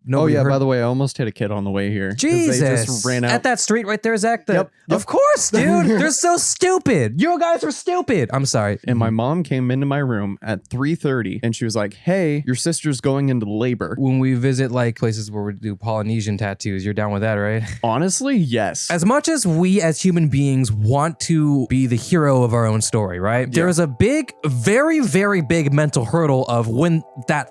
nobody yeah, heard. by the way, I almost hit a kid on the way here. Jesus. They just ran out. At that street right there, Zach? Yep. Of course, dude. They're so stupid. You guys are stupid. I'm sorry. And my mom came into my room at 3:30 and she was like, hey, your sister's going into labor. When we visit like places where we do Polynesian tattoos, you're down with that, right? Honestly, yes. As much as we as human beings want to be the hero of our own story, right? There is a big, very, very big mental hurdle of when that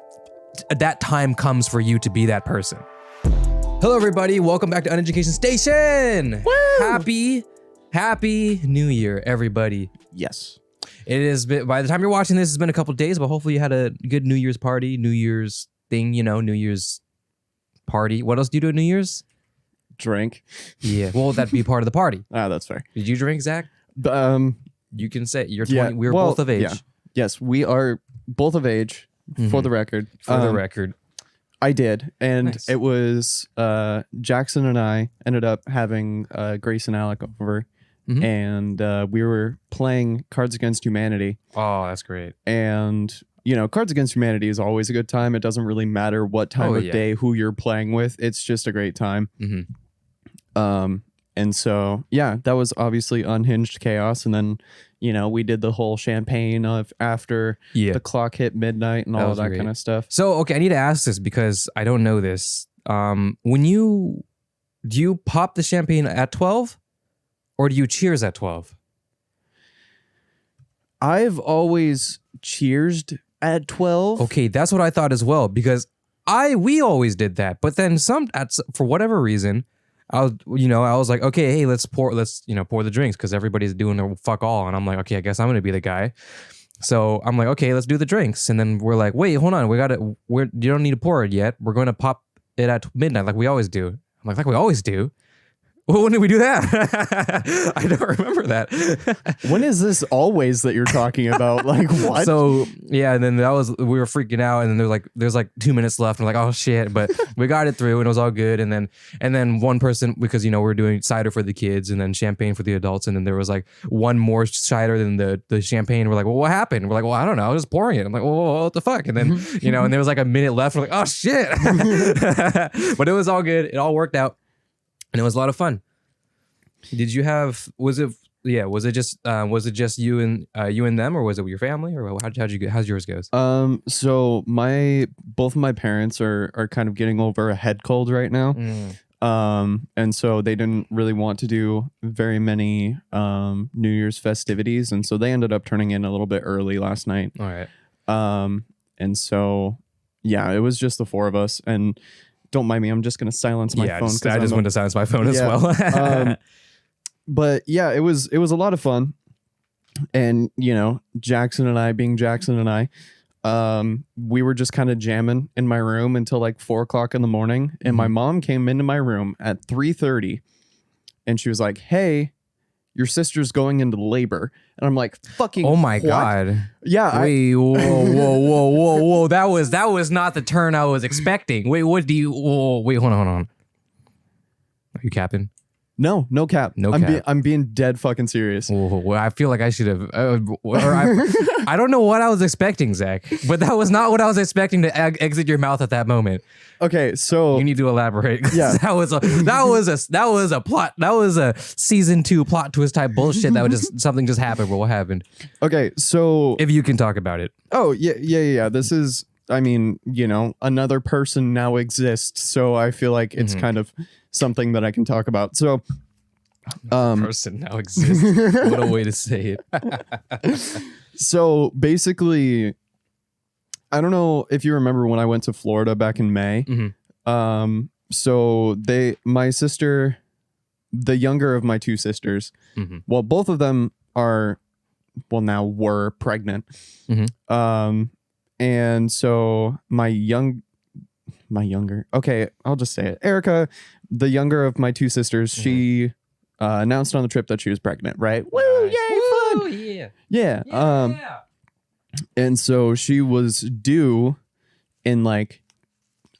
time comes for you to be that person. Hello, everybody. Welcome back to Uneducation Station. Woo! Happy New Year, everybody. Yes. It has been, by the time you're watching this, it's been a couple of days, but hopefully you had a good New Year's party, New Year's thing, New Year's party. What else do you do at New Year's? Drink. Yeah. Well, that'd be part of the party. That's fair. Did you drink, Zach? You can say you're 20. Yeah, We're both of age. Yeah. Yes, we are both of age, for the record. For the record. I did. And Nice. it was Jackson and I ended up having Grace and Alec over. And we were playing Cards Against Humanity. Oh, that's great. And, Cards Against Humanity is always a good time. It doesn't really matter what time of day, who you're playing with. It's just a great time. And so, yeah, that was obviously unhinged chaos. And then, we did the whole champagne of after the clock hit midnight and all of that kind of stuff. So, okay, I need to ask this because I don't know this. Do you pop the champagne at 12 or do you cheers at 12? I've always cheersed at 12. Okay, that's what I thought as well because we always did that. But then for whatever reason, I was like, okay, hey, let's pour the drinks because everybody's doing their fuck all, and I'm like, okay, I guess I'm gonna be the guy. So I'm like, okay, let's do the drinks, and then we're like, wait, hold on, you don't need to pour it yet. We're going to pop it at midnight like we always do. I'm like we always do. Well, when did we do that? I don't remember that. When is this always that you're talking about? Like what? So yeah, and then we were freaking out, and then there's like 2 minutes left, and we're like, oh shit, but we got it through, and it was all good. And then one person, because we're doing cider for the kids, and then champagne for the adults, and then there was like one more cider than the champagne. We're like, well, what happened? We're like, well, I don't know, I was just pouring it. I'm like, well, what the fuck? And then and there was like a minute left. We're like, oh shit, but it was all good. It all worked out. And it was a lot of fun. Did you have? Was it just you and them, or was it with your family, or how's yours goes? So both of my parents are kind of getting over a head cold right now. And so they didn't really want to do very many New Year's festivities, and so they ended up turning in a little bit early last night. All right. And so yeah, it was just the four of us. And don't mind me, I'm just going to silence my phone. I just wanted to silence my phone as well. But yeah, it was a lot of fun. And, Jackson and I, being Jackson and I, we were just kind of jamming in my room until like 4:00 in the morning. And my mom came into my room at 3:30 and she was like, hey, your sister's going into labor. And I'm like, fucking oh my what? God. Yeah. Wait, whoa. That was not the turn I was expecting. Wait, what do you, wait, hold on. Are you capping? No cap. Cap. I'm being dead fucking serious. Well, I feel like I should have, I don't know what I was expecting, Zach, but that was not what I was expecting to exit your mouth at that moment. Okay, so you need to elaborate. Yeah, that was a plot. That was a season 2 plot twist type bullshit. That was just something just happened. But what happened? Okay, so if you can talk about it. Oh yeah. This is, I mean, another person now exists, so I feel like it's kind of something that I can talk about. So, person now exists. What a way to say it. So basically, I don't know if you remember when I went to Florida back in May. So my sister, the younger of my two sisters, well, both of them now were pregnant. And so my younger, okay, I'll just say it. Erica, the younger of my two sisters, she announced on the trip that she was pregnant, right? Woo, yay, fun. Yeah. Yeah. And so she was due in like,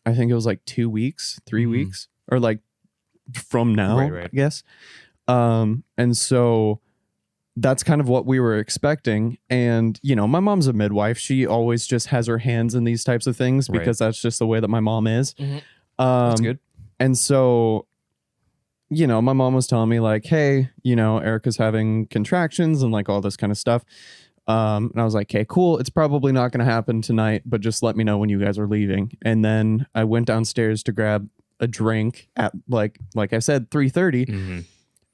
I think it was like 2 weeks, 3 weeks, or like from now, I guess. And so that's kind of what we were expecting. And, my mom's a midwife. She always just has her hands in these types of things because that's just the way that my mom is. That's good. And so, my mom was telling me like, hey, Erica's having contractions and like all this kind of stuff. And I was like, okay, cool. It's probably not going to happen tonight, but just let me know when you guys are leaving. And then I went downstairs to grab a drink at like I said, 3:30. Mm-hmm.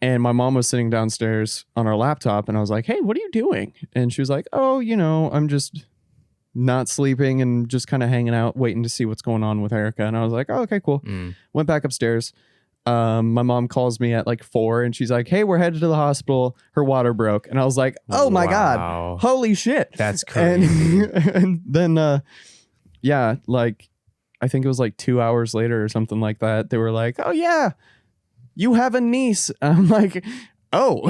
And my mom was sitting downstairs on her laptop and I was like, hey, what are you doing? And she was like, oh, I'm just not sleeping and just kind of hanging out, waiting to see what's going on with Erica. And I was like, oh, okay, cool. Went back upstairs. My mom calls me at like 4 and she's like, hey, we're headed to the hospital. Her water broke. And I was like, oh my God, holy shit. That's crazy. And then, like, I think it was like 2 hours later or something like that. They were like, oh yeah, you have a niece. I'm like, oh,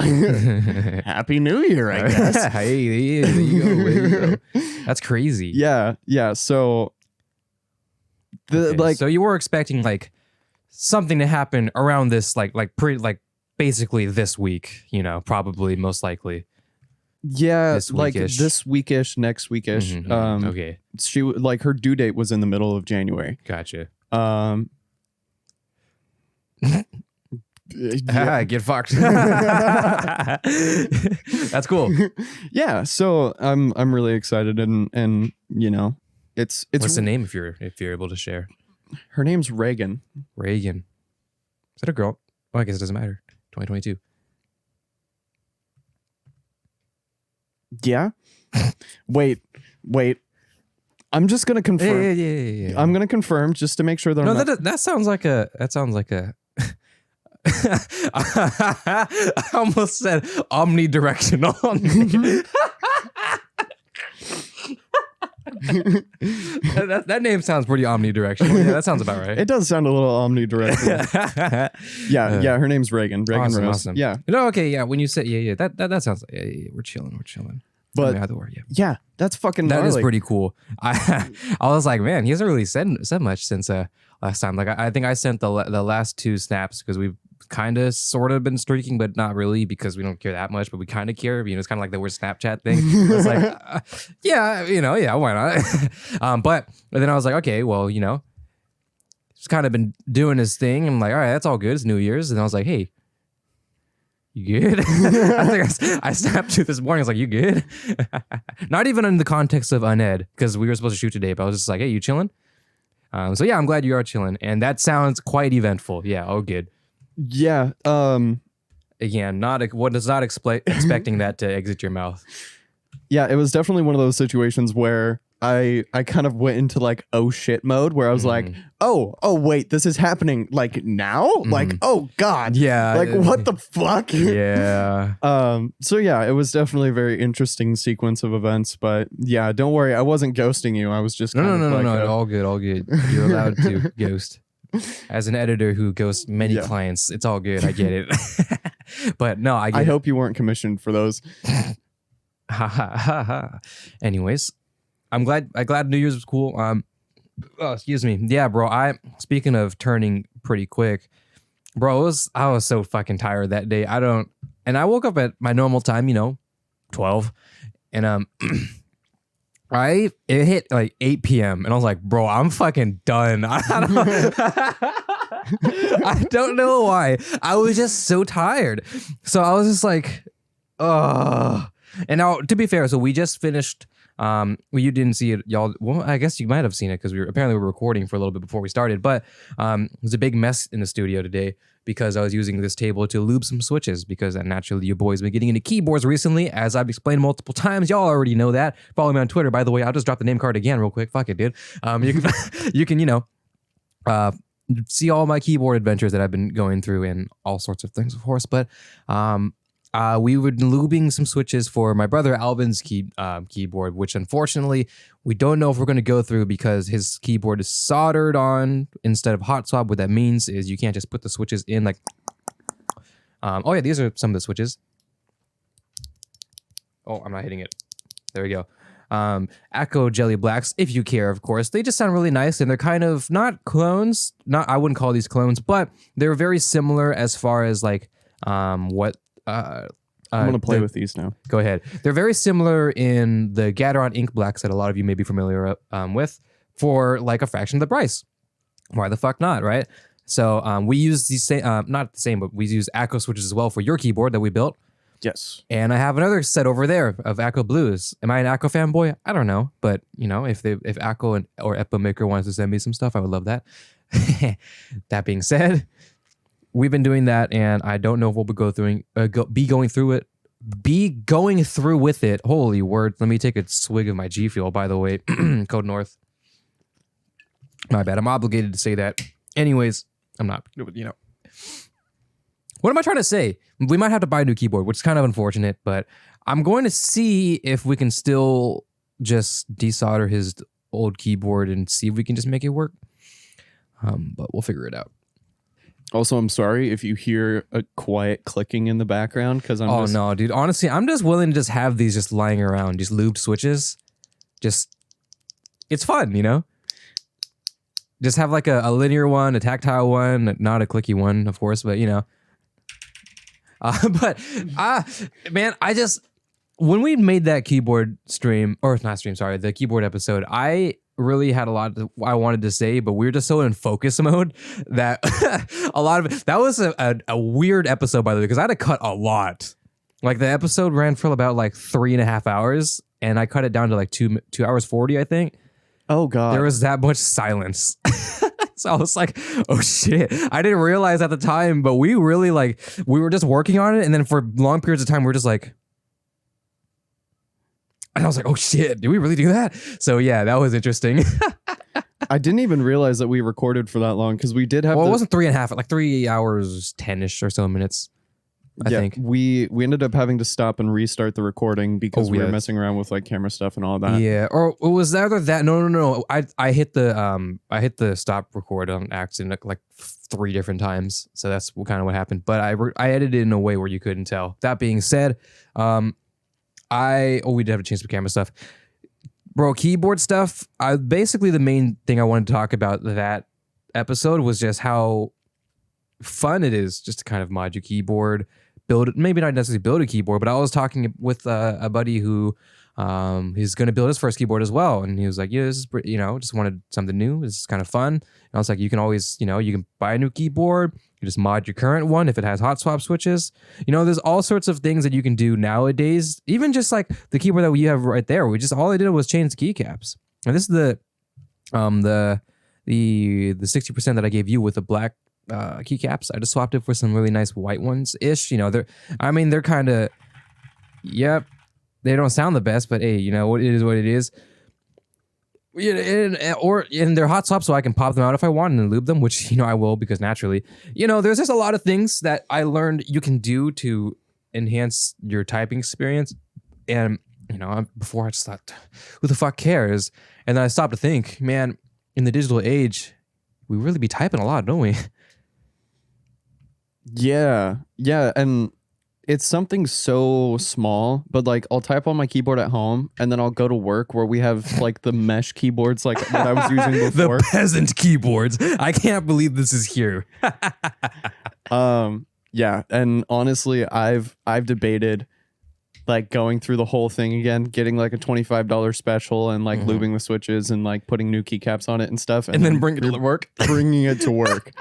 Happy New Year, I guess. Hey, there you go. That's crazy. Yeah. So so you were expecting like something to happen around this, basically this week, probably most likely. Yeah, this like weekish. this weekish, next weekish. Okay. She like her due date was in the middle of January. Gotcha. Yeah. Get fucked. That's cool. Yeah, so I'm really excited and it's What's the name if you're able to share? Her name's Reagan. Reagan. Is that a girl? Oh, I guess it doesn't matter. 2022. Yeah. Wait. I'm just gonna confirm. Yeah. I'm gonna confirm just to make sure that. No, I'm not... that sounds like a. I almost said omnidirectional. that name sounds pretty omnidirectional. Yeah, that sounds about right. It does sound a little omnidirectional. Yeah. Her name's Reagan. Reagan Rose. Awesome. Yeah. No, okay, yeah. When you said that sounds like we're chilling. But either way, yeah, that's fucking. That gnarly. is pretty cool. I was like, man, he hasn't really said much since last time. Like I think I sent the last 2 snaps because we've kind of sort of been streaking, but not really because we don't care that much, but we kind of care. It's kind of like the weird Snapchat thing. It's like, yeah, why not? But then I was like, okay, well, he's kind of been doing his thing. I'm like, all right, that's all good. It's New Year's, and I was like, hey. You good? I think I snapped you this morning. I was like, you good? Not even in the context of Uned, because we were supposed to shoot today, but I was just like, hey, you chilling? So yeah, I'm glad you are chilling. And that sounds quite eventful. Yeah, all good. Yeah. Again, was not expecting that to exit your mouth. Yeah, it was definitely one of those situations where I kind of went into like oh shit mode where I was like, oh wait, this is happening like now? Like, oh God. Yeah. Like what the fuck? Yeah. So yeah, it was definitely a very interesting sequence of events, but yeah, don't worry, I wasn't ghosting you. I was just no, all good. You're allowed to ghost. As an editor who ghosts many clients, it's all good. I get it. But no, I hope you weren't commissioned for those. Anyways, I'm glad New Year's was cool. Excuse me. Yeah, bro. Speaking of turning pretty quick, bro, I was so fucking tired that day. And I woke up at my normal time, 12, and it hit like 8 p.m. and I was like, bro, I'm fucking done. I don't know why. I was just so tired. So I was just like, ugh. And now, to be fair, so we just finished. Well, you didn't see it, y'all. Well, I guess you might have seen it because we were recording for a little bit before we started. But it was a big mess in the studio today because I was using this table to lube some switches because naturally your boy's been getting into keyboards recently, as I've explained multiple times. Y'all already know that. Follow me on Twitter, by the way. I'll just drop the name card again real quick. Fuck it, dude. You can see all my keyboard adventures that I've been going through and all sorts of things, of course. But we were lubing some switches for my brother Alvin's keyboard, which unfortunately we don't know if we're going to go through because his keyboard is soldered on instead of hot swap. What that means is you can't just put the switches in like. Oh yeah, these are some of the switches. Oh, I'm not hitting it. There we go. Echo Jelly Blacks, if you care, of course. They just sound really nice, and they're kind of not clones. I wouldn't call these clones, but they're very similar as far as like what. I'm gonna play with these now. Go ahead. They're very similar in the Gateron Ink Blacks that a lot of you may be familiar with for like a fraction of the price. Why the fuck not, right? So we use these same, not the same, but we use ACO switches as well for your keyboard that we built. Yes. And I have another set over there of ACO Blues. Am I an ACO fanboy? I don't know, but you know, if ACO or Epo Maker wants to send me some stuff, I would love that. That being said, we've been doing that, and I don't know if we'll be going through with it. Holy word! Let me take a swig of my G Fuel. By the way, Code North. My bad. I'm obligated to say that. Anyways, I'm not. You know. What am I trying to say? We might have to buy a new keyboard, which is kind of unfortunate, but I'm going to see if we can still just desolder his old keyboard and see if we can just make it work. But we'll figure it out. Also, I'm sorry if you hear a quiet clicking in the background because I'm. Oh no, dude! Honestly, I'm just willing to just have these just lying around, just lubed switches. Just, it's fun, you know. Just have like a linear one, a tactile one, not a clicky one, of course, but you know. Man, when we made that keyboard stream, or not stream, sorry, the keyboard episode, I really had a lot I wanted to say, but we were just so in focus mode that a lot of it, that was a weird episode, by the way, because I had to cut a lot. Like the episode ran for about like 3.5 hours, and I cut it down to like 2 hours 40, I think. Oh God. There was that much silence. So I was like, oh shit. I didn't realize at the time, but we really we were just working on it. And then for long periods of time, we were just like, and I was like, oh shit, did we really do that? So yeah, that was interesting. I didn't even realize that we recorded for that long because we did have. Well, it wasn't 3.5, like 3 hours, 10-ish or so minutes. I think we ended up having to stop and restart the recording because we were messing around with like camera stuff and all that. Yeah, or it was either that. No. I hit the stop record on accident like 3 different times. So that's kind of what happened. But I edited it in a way where you couldn't tell. That being said, we did have to change some camera stuff, bro. Keyboard stuff. Basically the main thing I wanted to talk about that episode was just how fun it is just to kind of mod your keyboard. Maybe not necessarily build a keyboard, but I was talking with a buddy who he's going to build his first keyboard as well, and he was like, yeah, this is pretty, you know, just wanted something new. This is kind of fun. And I was like, you can always, you know, you can buy a new keyboard, you just mod your current one if it has hot swap switches. You know, there's all sorts of things that you can do nowadays. Even just like the keyboard that you have right there, all I did was change the keycaps. And this is the 60% that I gave you with the black keycaps. I just swapped it for some really nice white ones ish. You know, they're kind of, yep, they don't sound the best, but hey, you know what, it is what it is. And they're hot swaps, so I can pop them out if I want and lube them, which, you know, I will, because naturally, you know, there's just a lot of things that I learned you can do to enhance your typing experience. And, you know, before I just thought, who the fuck cares? And then I stopped to think, man, in the digital age, we really be typing a lot, don't we? Yeah, and it's something so small, but like I'll type on my keyboard at home and then I'll go to work where we have like the mesh keyboards like that I was using before. The peasant keyboards. I can't believe this is here. Yeah, and honestly, I've debated like going through the whole thing again, getting like a $25 special and like lubing the switches and like putting new keycaps on it and stuff. And then bring it to work. Bringing it to work.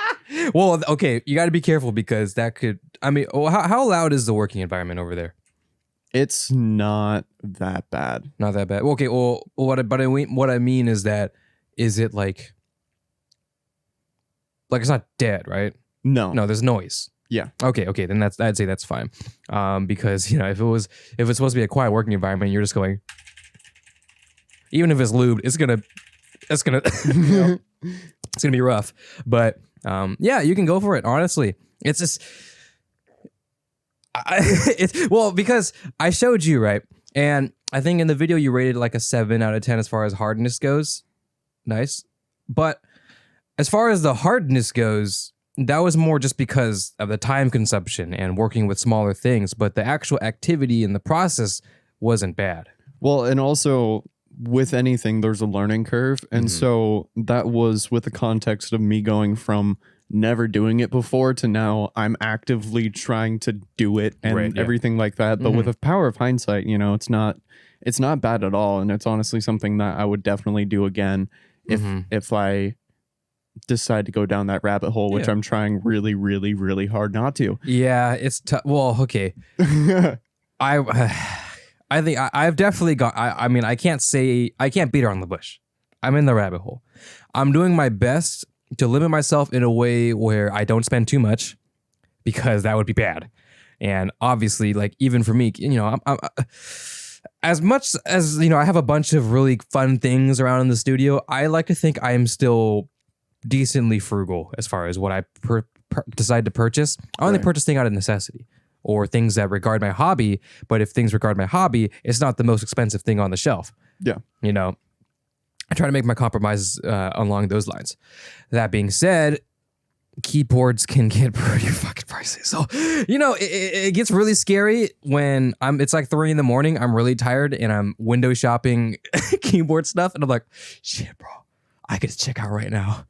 Well, okay, you got to be careful because that could, I mean, how loud is the working environment over there? It's not that bad. Not that bad. Okay, well, what I mean is that, is it like it's not dead, right? No, there's noise. Yeah. Okay. Then I'd say that's fine. Because, you know, if it's supposed to be a quiet working environment, you're just going, even if it's lubed, it's gonna you know, it's gonna be rough. But yeah, you can go for it. Honestly, it's just because I showed you, right, and I think in the video you rated like a 7 out of 10 as far as hardness goes. Nice, but as far as the hardness goes, that was more just because of the time consumption and working with smaller things, but the actual activity in the process wasn't bad. Well, and also with anything, there's a learning curve. And so that was with the context of me going from never doing it before to now I'm actively trying to do it and everything like that. But with the power of hindsight, you know, it's not bad at all. And it's honestly something that I would definitely do again if I decide to go down that rabbit hole, which I'm trying really, really, really hard not to. Yeah, it's tough. Well, okay. I think I've definitely got. I mean, I can't beat around the bush. I'm in the rabbit hole. I'm doing my best to limit myself in a way where I don't spend too much, because that would be bad. And obviously, like, even for me, I'm as much as, I have a bunch of really fun things around in the studio. I like to think I am still decently frugal as far as what I decide to purchase. I only purchase things out of necessity or things that regard my hobby. But if things regard my hobby, it's not the most expensive thing on the shelf. Yeah. I try to make my compromises along those lines. That being said, keyboards can get pretty fucking pricey. So, it gets really scary when it's like 3 a.m. I'm really tired and I'm window shopping keyboard stuff. And I'm like, shit, bro, I could check out right now.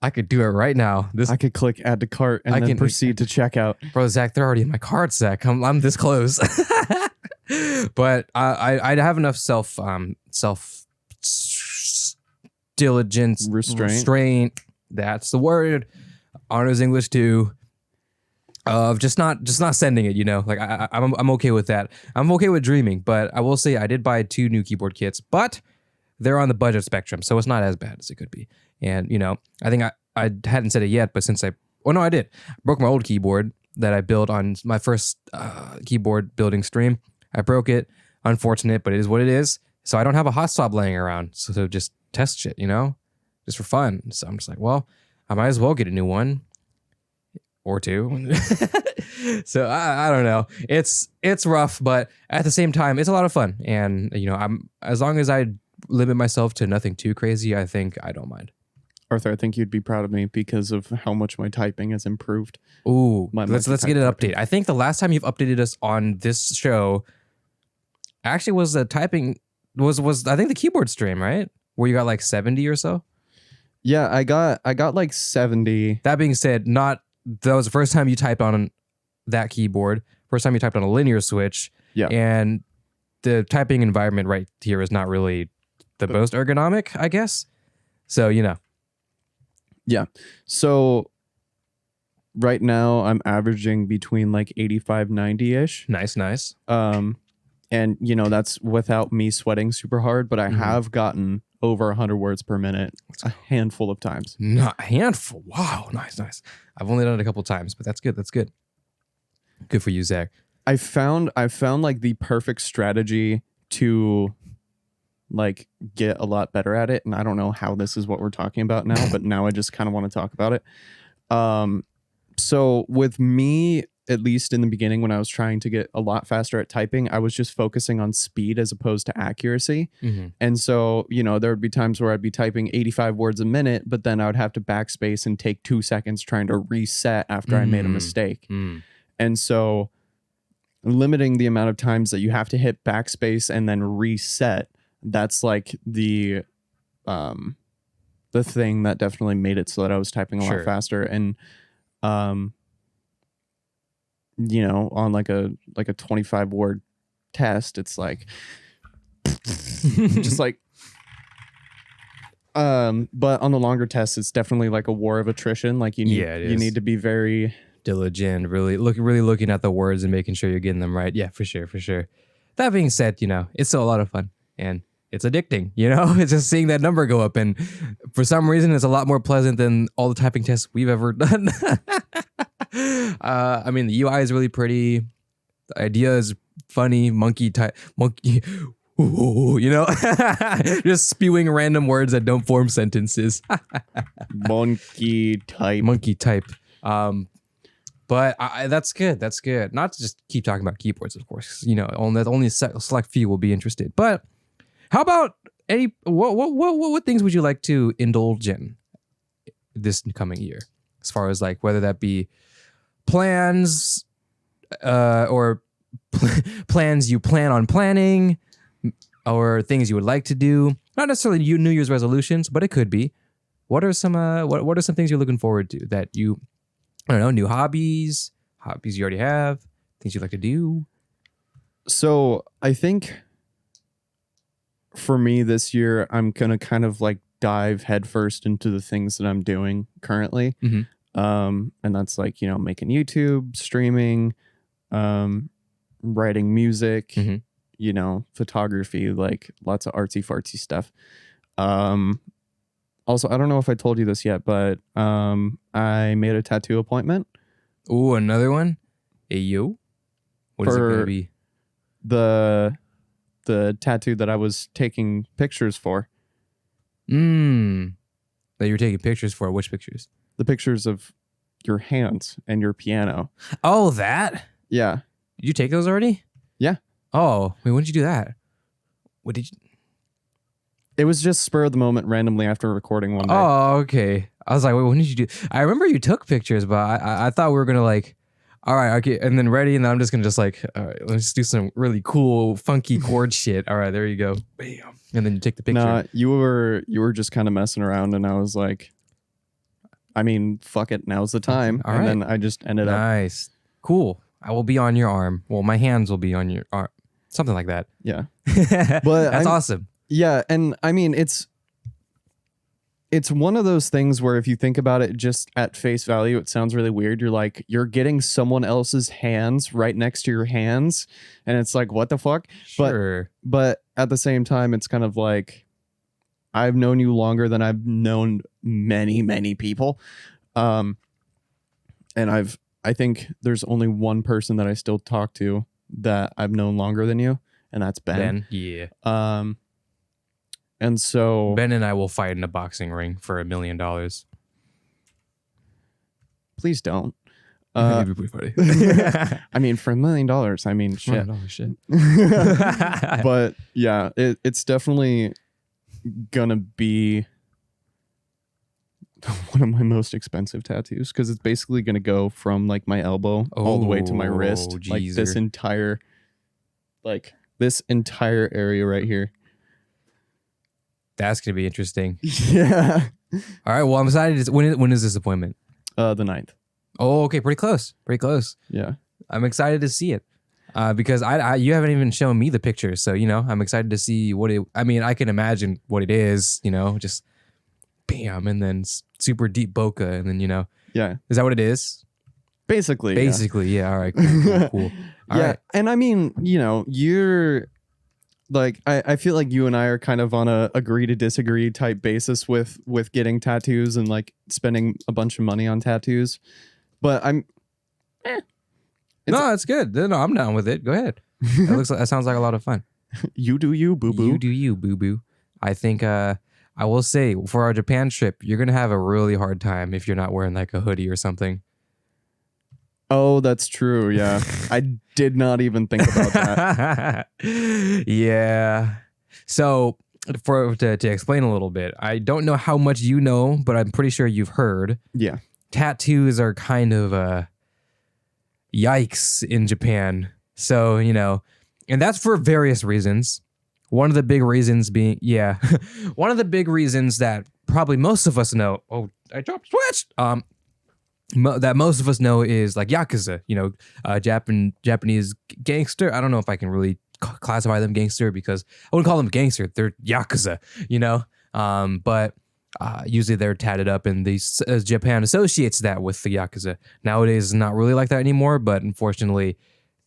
I could do it right now. I could click add to cart and then proceed to check out. Bro, Zach, they're already in my cart, Zach. I'm this close. But I have enough self diligence, restraint. That's the word. Honors English too. Of just not sending it, like I'm okay with that. I'm okay with dreaming, but I will say I did buy 2 new keyboard kits, but they're on the budget spectrum, so it's not as bad as it could be. And I think I hadn't said it yet, but since I did. I broke my old keyboard that I built on my first keyboard building stream. I broke it. Unfortunate, but it is what it is. So I don't have a hot swap laying around. So just test shit, just for fun. So I'm just like, well, I might as well get a new one or 2. So I don't know. It's rough, but at the same time, it's a lot of fun. And I'm, as long as I limit myself to nothing too crazy, I think I don't mind. Arthur, I think you'd be proud of me because of how much my typing has improved. Ooh, let's get an update. I think the last time you've updated us on this show actually was the typing was I think the keyboard stream, right? Where you got like 70 or so? Yeah, I got like 70. That being said, that was the first time you typed on that keyboard. First time you typed on a linear switch. Yeah. And the typing environment right here is not really the most ergonomic, I guess. So, Yeah. So right now I'm averaging between like 85, 90-ish. Nice. And that's without me sweating super hard, but I have gotten over 100 words per minute a handful of times. Not a handful. Wow. Nice. I've only done it a couple times, but that's good. Good for you, Zach. I found like the perfect strategy to like get a lot better at it. And I don't know how this is what we're talking about now, but now I just kind of want to talk about it. So with me, at least in the beginning, when I was trying to get a lot faster at typing, I was just focusing on speed as opposed to accuracy. Mm-hmm. And so, there would be times where I'd be typing 85 words a minute, but then I would have to backspace and take 2 seconds trying to reset after I made a mistake. And so limiting the amount of times that you have to hit backspace and then reset, that's like the thing that definitely made it so that I was typing a lot faster. And on like a 25 word test, it's like just like but on the longer tests, it's definitely like a war of attrition. Like you need to be very diligent, really looking at the words and making sure you're getting them right. Yeah, for sure. That being said, it's still a lot of fun and it's addicting, it's just seeing that number go up. And for some reason, it's a lot more pleasant than all the typing tests we've ever done. I mean, the UI is really pretty. The idea is funny. Monkey, just spewing random words that don't form sentences. Monkey type. But that's good. Not to just keep talking about keyboards, of course. Only a select few will be interested. But how about what things would you like to indulge in this coming year, as far as like whether that be plans or plans you plan on planning, or things you would like to do? Not necessarily New Year's resolutions, but it could be. What are some what are some things you're looking forward to that you, I don't know, new hobbies you already have, things you'd like to do? So I think for me this year, I'm gonna kind of like dive headfirst into the things that I'm doing currently. And that's like, you know, making YouTube, streaming, writing music, you know, photography, like lots of artsy fartsy stuff. Also, I don't know if I told you this yet, but I made a tattoo appointment. Ooh, another one? Hey, yo. What is it going to be? The tattoo that I was taking pictures for. That you were taking pictures for. Which pictures? The pictures of your hands and your piano. Oh, that? Yeah. Did you take those already? Yeah. Oh, wait, when did you do that? What did you... It was just spur of the moment randomly after recording one day. Oh, okay. I was like, wait, when did you do... I remember you took pictures, but I thought we were going to like, all right, okay, and then ready, and then I'm just going to just like, all right, let's do some really cool, funky chord shit. All right, there you go. Bam. And then you take the picture. Nah, you were just kind of messing around, and I was like, I mean, fuck it, now's the time. All and right. then I just ended up. Nice. Cool. I will be on your arm. Well, my hands will be on your arm. Something like that. Yeah. But that's awesome. Yeah, and I mean, it's one of those things where if you think about it just at face value, it sounds really weird. You're like, you're getting someone else's hands right next to your hands, and it's like, what the fuck? Sure. But at the same time, it's kind of like, I've known you longer than I've known many, many people. And I think there's only one person that I still talk to that I've known longer than you, and that's Ben. Yeah. And so Ben and I will fight in a boxing ring for $1 million. please don't. That'd be pretty funny. I mean, for $1 million, I mean, shit. Shit. But yeah, it's definitely gonna be one of my most expensive tattoos because it's basically gonna go from like my elbow all the way to my wrist, like this entire area right here. That's gonna be interesting. Yeah. All right. Well, I'm excited. When is this appointment? The 9th. Oh, okay. Pretty close. Pretty close. Yeah. I'm excited to see it. Because you haven't even shown me the pictures, so you know I'm excited to see what it. I mean, I can imagine what it is. You know, just bam, and then super deep bokeh, and then you know. Yeah. Is that what it is? Basically. Yeah. All right. Cool. All yeah. right. And I mean, you know, you're like, I feel like you and I are kind of on a agree to disagree type basis with getting tattoos and like spending a bunch of money on tattoos. But I'm. No, it's good. No, I'm down with it. Go ahead. That sounds like a lot of fun. You do you, boo boo. You do you, boo boo. I think I will say for our Japan trip, you're gonna have a really hard time if you're not wearing like a hoodie or something. Oh, that's true. Yeah, I did not even think about that. Yeah. So to explain a little bit, I don't know how much you know, but I'm pretty sure you've heard. Yeah. Tattoos are kind of yikes in Japan. So, you know, and that's for various reasons. One of the big reasons being, one of the big reasons that probably most of us know, I dropped switch, that most of us know is like Yakuza, you know, Japanese gangster. I don't know if I can really classify them gangster because I wouldn't call them gangster. They're Yakuza, you know, but usually they're tatted up and Japan associates that with the Yakuza. Nowadays, it's not really like that anymore, but unfortunately,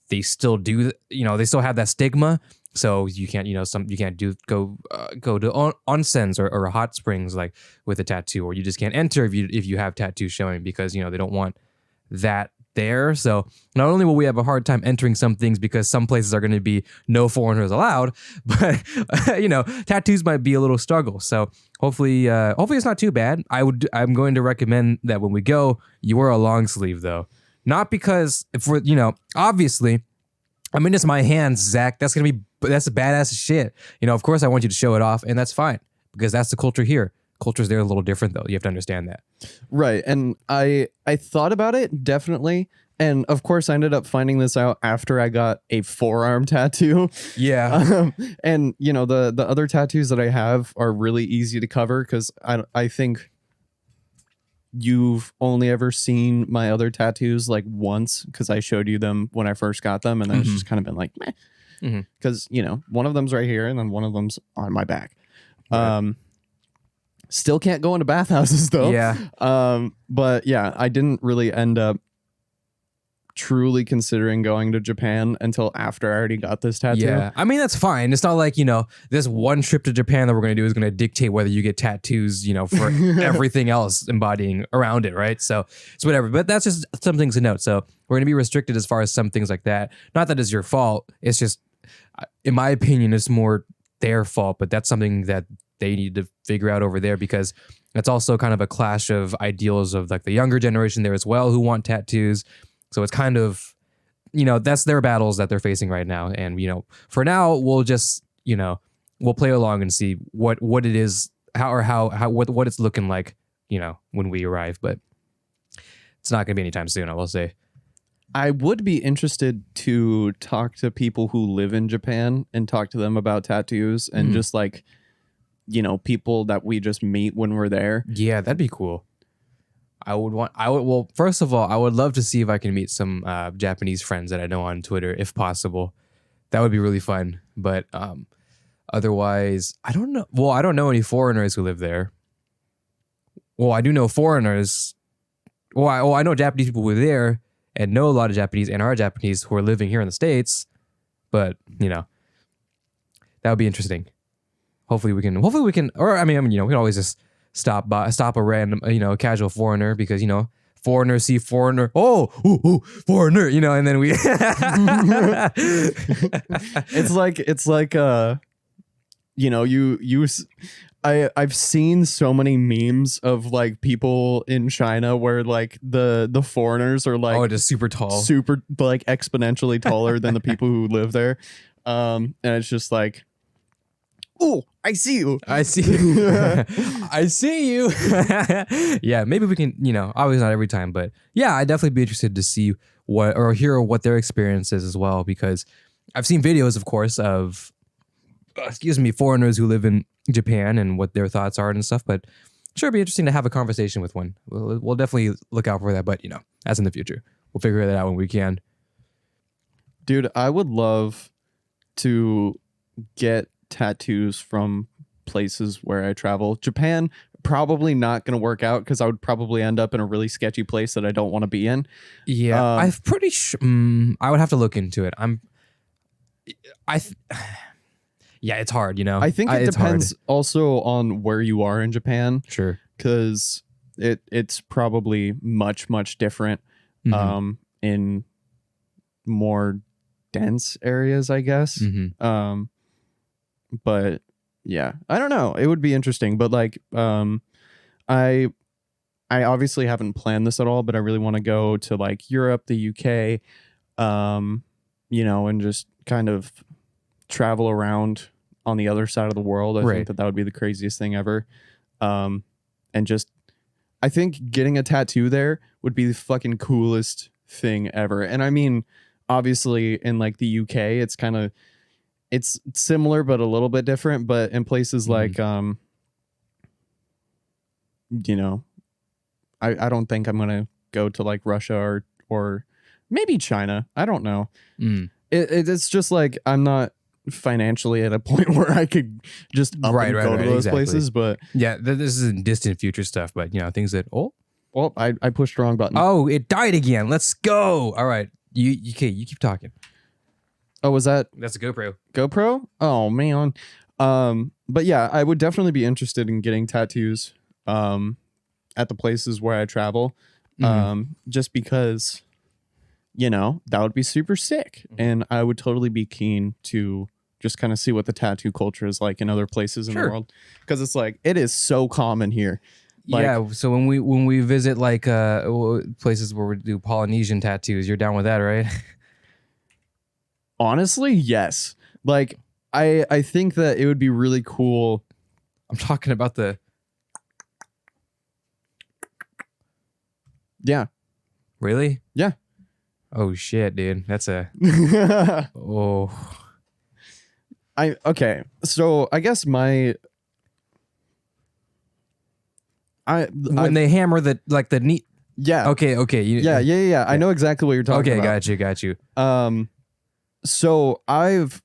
they still do, you know, they still have that stigma. So you can't, you know, you can't go to onsens or hot springs like with a tattoo, or you just can't enter if you have tattoos showing because, you know, they don't want that there. So not only will we have a hard time entering some things because some places are going to be no foreigners allowed, but you know, tattoos might be a little struggle. So hopefully it's not too bad. I'm going to recommend that when we go, you wear a long sleeve though, not because you know, obviously, I mean, it's my hands, Zach. That's a badass shit. You know, of course I want you to show it off, and that's fine because that's the culture here. Culture's there a little different though. You have to understand that. Right. And I thought about it definitely. And of course I ended up finding this out after I got a forearm tattoo. Yeah. And you know, the other tattoos that I have are really easy to cover because I think you've only ever seen my other tattoos like once because I showed you them when I first got them, and then it's just kind of been like meh. Because you know, one of them's right here and then one of them's on my back. Right. Still can't go into bathhouses though. Yeah. But yeah, I didn't really end up truly considering going to Japan until after I already got this tattoo. Yeah, I mean that's fine. It's not like this one trip to Japan that we're gonna do is gonna dictate whether you get tattoos, for everything else embodying around it, right? So it's whatever. But that's just some things to note. So we're gonna be restricted as far as some things like that. Not that it's your fault. It's just, in my opinion, it's more their fault. But that's something that they need to figure out over there, because it's also kind of a clash of ideals of like the younger generation there as well who want tattoos. So it's kind of, that's their battles that they're facing right now. And, for now, we'll just, we'll play along and see what it is, what it's looking like, when we arrive. But it's not going to be anytime soon, I will say. I would be interested to talk to people who live in Japan and talk to them about tattoos and just like, people that we just meet when we're there. Yeah, that'd be cool. Well, first of all, I would love to see if I can meet some Japanese friends that I know on Twitter, if possible. That would be really fun. But otherwise, I don't know. Well, I don't know any foreigners who live there. Well, I do know foreigners. Well, I know Japanese people who are there and know a lot of Japanese and are Japanese who are living here in the States. But, that would be interesting. Hopefully we can, or I mean, we can always just stop a random, casual foreigner, because, foreigners see foreigner. Oh, ooh, foreigner, and then we. It's like, I've seen so many memes of like people in China where like the foreigners are like, just super tall, super like exponentially taller than the people who live there. And it's just like, oh, I see you. I see you. I see you. Yeah, maybe we can, obviously not every time, but yeah, I'd definitely be interested to see hear what their experience is as well, because I've seen videos, of course, of, foreigners who live in Japan and what their thoughts are and stuff, but sure, it'd be interesting to have a conversation with one. We'll definitely look out for that, but, as in the future. We'll figure that out when we can. Dude, I would love to get tattoos from places where I travel. Japan, probably not going to work out because I would probably end up in a really sketchy place that I don't want to be in. Yeah, I'm pretty sure. I would have to look into it. Yeah, it's hard, I think it depends hard. also on where you are in Japan. Sure. Because it's probably much, much different in more dense areas, I guess. But yeah, I don't know. It would be interesting. But like, I obviously haven't planned this at all, but I really want to go to like Europe, the UK, and just kind of travel around on the other side of the world. I think that would be the craziest thing ever. And just, I think getting a tattoo there would be the fucking coolest thing ever. And I mean, obviously in like the UK, it's similar, but a little bit different. But in places like, I don't think I'm going to go to like Russia or maybe China. I don't know. It's just like, I'm not financially at a point where I could just go to those places. But yeah, this is distant future stuff, but things that, well, I pushed the wrong button. Oh, it died again. Let's go. All right. You keep talking. Oh, was that? That's a GoPro. GoPro? Oh, man. But yeah, I would definitely be interested in getting tattoos at the places where I travel. Just because, that would be super sick. And I would totally be keen to just kind of see what the tattoo culture is like in other places in the world. Because it's like, it is so common here. Like, yeah, so when we visit like places where we do Polynesian tattoos, you're down with that, right? Honestly, yes. Like, I think that it would be really cool. I'm talking about the... Yeah. Really? Yeah. Oh, shit, dude. That's a... Oh. Okay. So, I guess when they hammer the knee... Yeah. Okay. Yeah. I know exactly what you're talking about. Okay, got you. So I've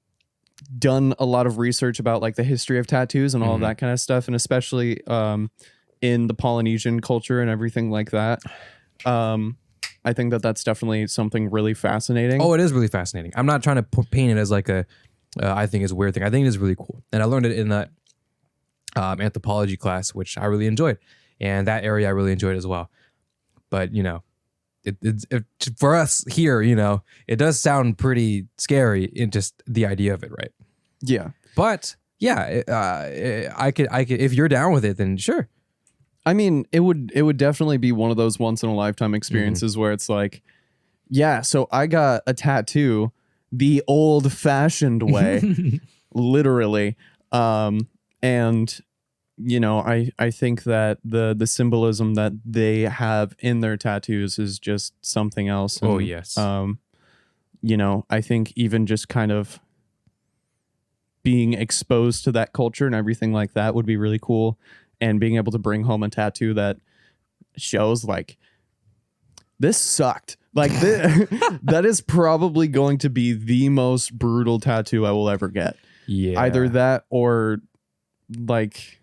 done a lot of research about like the history of tattoos and all of that kind of stuff, and especially in the Polynesian culture and everything like that. I think that that's definitely something really fascinating. Oh, it is really fascinating. I'm not trying to paint it as like a, I think it's a weird thing. I think it is really cool. And I learned it in that anthropology class, which I really enjoyed. And that area I really enjoyed as well. But, you know, it for us here, you know, it does sound pretty scary in just the idea of it, right? Yeah. But yeah, I could, if you're down with it, then sure. I mean, it would definitely be one of those once in a lifetime experiences where it's like, yeah, so I got a tattoo the old fashioned way, literally. And you know, I think that the symbolism that they have in their tattoos is just something else. And, oh yes. You know, I think even just kind of being exposed to that culture and everything like that would be really cool. And being able to bring home a tattoo that shows like, this sucked. Like that is probably going to be the most brutal tattoo I will ever get. Yeah. Either that or like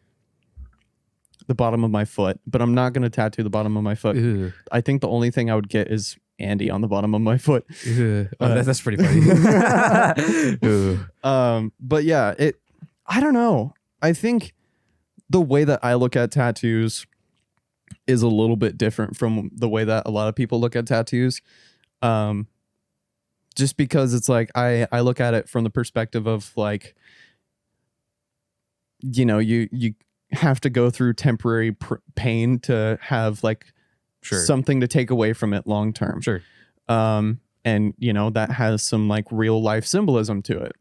the bottom of my foot. But I'm not going to tattoo the bottom of my foot. Ugh. I think the only thing I would get is Andy on the bottom of my foot. Oh, that's pretty funny. But yeah, I don't know. I think the way that I look at tattoos is a little bit different from the way that a lot of people look at tattoos. Just because it's like, I look at it from the perspective of like, you know, you have to go through temporary pain to have like something to take away from it long term. Sure. And you know, that has some like real life symbolism to it.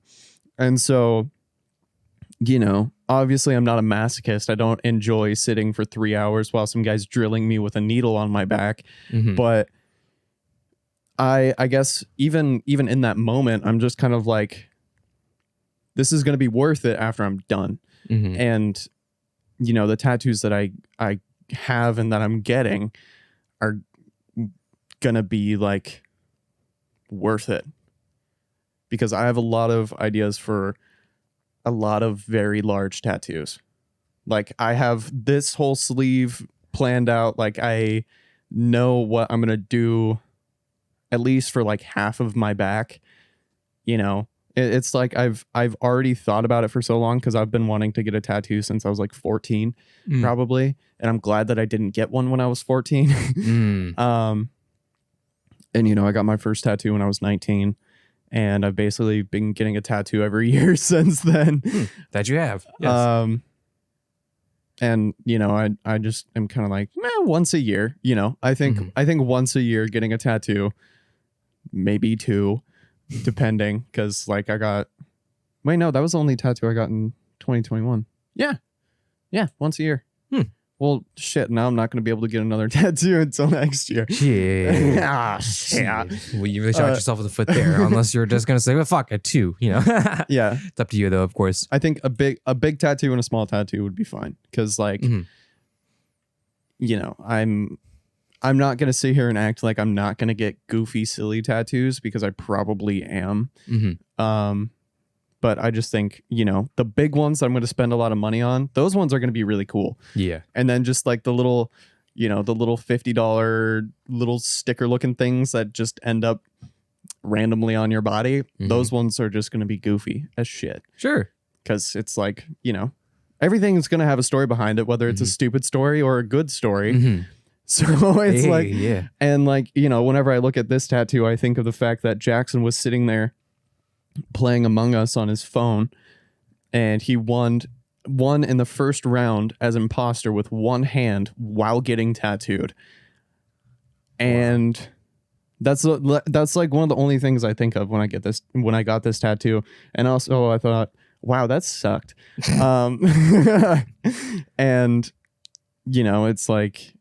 And so, you know, obviously I'm not a masochist. I don't enjoy sitting for 3 hours while some guy's drilling me with a needle on my back. But I guess even in that moment, I'm just kind of like, this is going to be worth it after I'm done. And, you know, the tattoos that I have and that I'm getting are going to be like worth it, because I have a lot of ideas for a lot of very large tattoos. Like I have this whole sleeve planned out. Like I know what I'm going to do at least for like half of my back. You know, it's like I've already thought about it for so long, because I've been wanting to get a tattoo since I was like 14 probably. And I'm glad that I didn't get one when I was 14. And, you know, I got my first tattoo when I was 19. And I've basically been getting a tattoo every year since then. That you have. Yes. And, you know, I just am kind of like, once a year, you know, I think once a year getting a tattoo, maybe two, depending. Because like that was the only tattoo I got in 2021. Yeah, once a year. Well, shit, now I'm not going to be able to get another tattoo until next year. Yeah. Shit. Well, you really shot yourself in the foot there, unless you're just going to say, well, fuck it, too, you know? Yeah. It's up to you, though, of course. I think a big tattoo and a small tattoo would be fine. Because, like, you know, I'm not going to sit here and act like I'm not going to get goofy, silly tattoos, because I probably am. But I just think, you know, the big ones I'm going to spend a lot of money on, those ones are going to be really cool. Yeah. And then just like the little, you know, the little $50 little sticker looking things that just end up randomly on your body, those ones are just going to be goofy as shit. Sure. Because it's like, you know, everything's going to have a story behind it, whether it's a stupid story or a good story. So it's like, and like, you know, whenever I look at this tattoo, I think of the fact that Jackson was sitting there playing Among Us on his phone, and he won in the first round as imposter with one hand while getting tattooed. And that's like one of the only things I think of when I got this tattoo. And also I thought, wow, that sucked. And you know, it's like,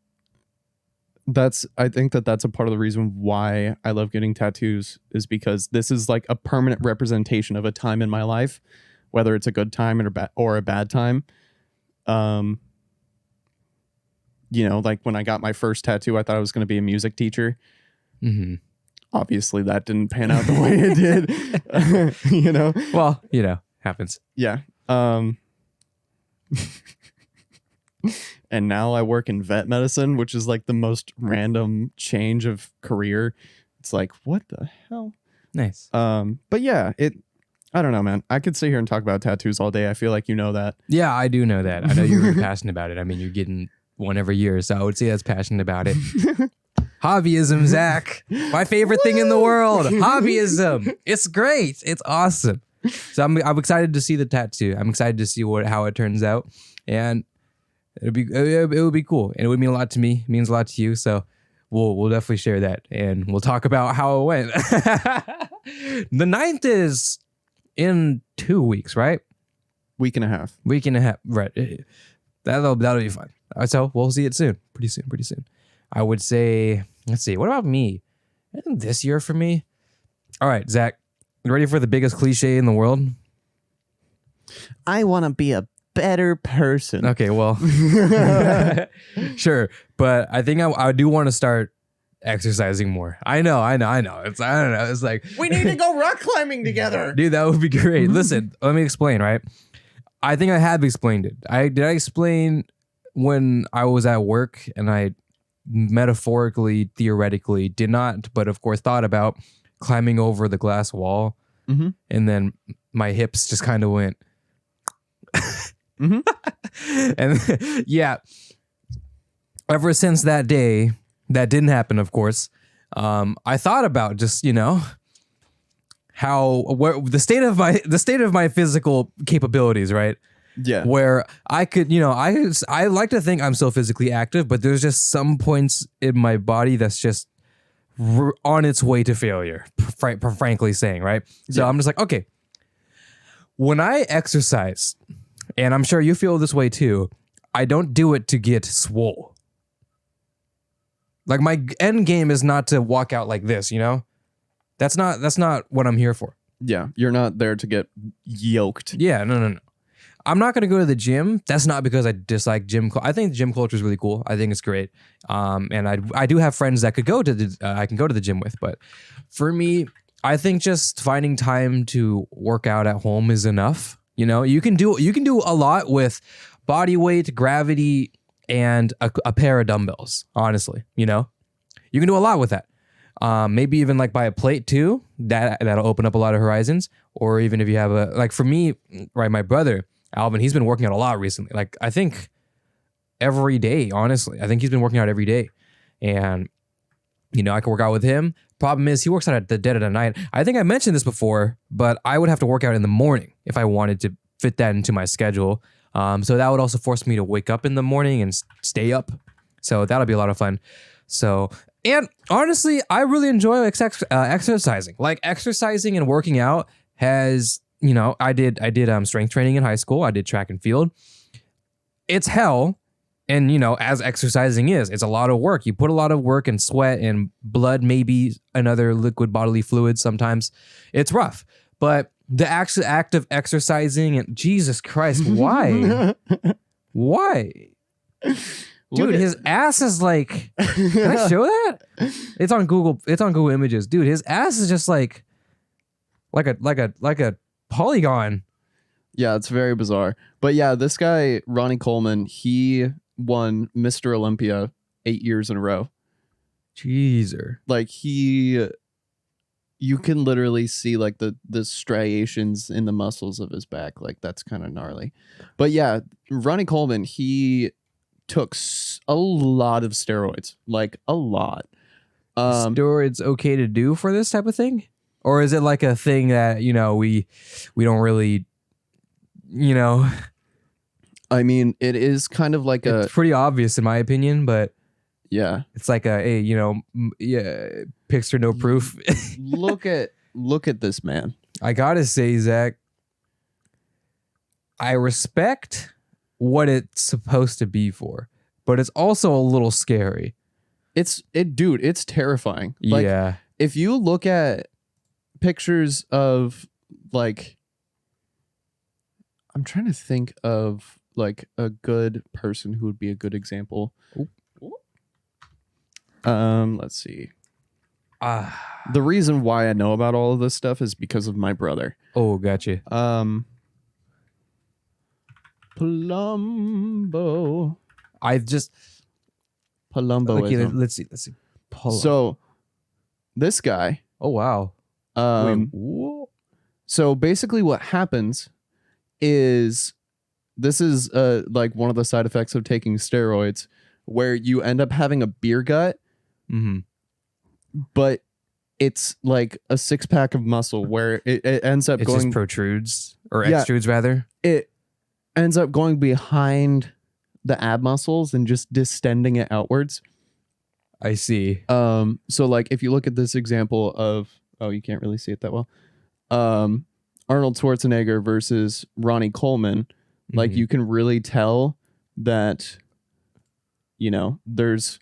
I think that's a part of the reason why I love getting tattoos, is because this is like a permanent representation of a time in my life, whether it's a good time or a bad time. You know, like when I got my first tattoo, I thought I was going to be a music teacher. Obviously that didn't pan out the way it did. You know? Well, you know, Happens. Yeah. And now I work in vet medicine, which is like the most random change of career. It's like, what the hell? Nice. But yeah, I don't know, man. I could sit here and talk about tattoos all day. I feel like you know that. Yeah, I do know that. I know you're really passionate about it. I mean, you're getting one every year, so I would say that's passionate about it. Hobbyism, Zach. My favorite thing in the world. Hobbyism. It's great. It's awesome. So I'm excited to see the tattoo. I'm excited to see how it turns out, and it would be cool, and it would mean a lot to me. It means a lot to you. So we'll definitely share that, and we'll talk about how it went. The 9th is in 2 weeks, right? Week and a half. Week and a half, right? That'll be fun. So we'll see it soon. Pretty soon. I would say. Let's see. What about me? I think this year for me. All right, Zach. You ready for the biggest cliche in the world? I want to be a better person. Okay, well, sure, but I think I do want to start exercising more. I know. It's I don't know. It's like We need to go rock climbing together. dude, that would be great. Listen, let me explain. Right, I think I have explained it. Did I explain when I was at work and I metaphorically, theoretically, did not, but of course thought about climbing over the glass wall, and then my hips just kind of went. And yeah, ever since that day, that didn't happen, of course. I thought about just the state of my physical capabilities, right? Yeah. Where I could, I like to think I'm so physically active, but there's just some points in my body that's just on its way to failure, frankly saying, right? So Yeah. I'm just like, okay, when I exercise, and I'm sure you feel this way too, I don't do it to get swole. Like my end game is not to walk out like this, That's not what I'm here for. Yeah. You're not there to get yoked. Yeah, no. I'm not going to go to the gym. That's not because I dislike gym. I think gym culture is really cool. I think it's great. And I do have friends that could go to I can go to the gym with. But for me, I think just finding time to work out at home is enough. You can do a lot with body weight, gravity, and a pair of dumbbells. Honestly, you can do a lot with that. Maybe even like buy a plate too. That'll open up a lot of horizons. Or even if you have for me, right, my brother Alvin, he's been working out a lot recently. Like I think every day, honestly. I think he's been working out every day. And I can work out with him. Problem is he works out at the dead of the night. I think I mentioned this before, but I would have to work out in the morning if I wanted to fit that into my schedule. So that would also force me to wake up in the morning and stay up. So that'll be a lot of fun. So, and honestly, I really enjoy exercising. Like exercising and working out has, I did strength training in high school. I did track and field. It's hell. And, as exercising is, it's a lot of work. You put a lot of work and sweat and blood, maybe another liquid bodily fluid sometimes. It's rough. But the actual act of exercising and Jesus Christ, why? Why? Dude, his ass is like, can I show that? It's on Google Images. Dude, his ass is just like a polygon. Yeah, it's very bizarre. But yeah, this guy, Ronnie Coleman, he won Mr. Olympia 8 years in a row. Jeezer. Like you can literally see like the striations in the muscles of his back. Like that's kind of gnarly. But yeah, Ronnie Coleman, he took a lot of steroids, like a lot. Steroids okay to do for this type of thing? Or is it like a thing that, we don't really, I mean, it is kind of like it's pretty obvious in my opinion, but yeah, it's like picture no proof. look at this man. I gotta say, Zach, I respect what it's supposed to be for, but it's also a little scary. Dude, it's terrifying. Like, yeah. If you look at pictures of like, I'm trying to think of like a good person who would be a good example. Let's see. The reason why I know about all of this stuff is because of my brother. Oh, gotcha. Palumbo. I just Palumbo. okay. Let's see. So this guy. Oh wow. Wait, so basically, what happens is this is like one of the side effects of taking steroids, where you end up having a beer gut, but it's like a 6-pack of muscle where it ends up going just protrudes or extrudes rather. It ends up going behind the ab muscles and just distending it outwards. I see. So like if you look at this example of, oh, you can't really see it that well. Arnold Schwarzenegger versus Ronnie Coleman, like you can really tell that, you know, there's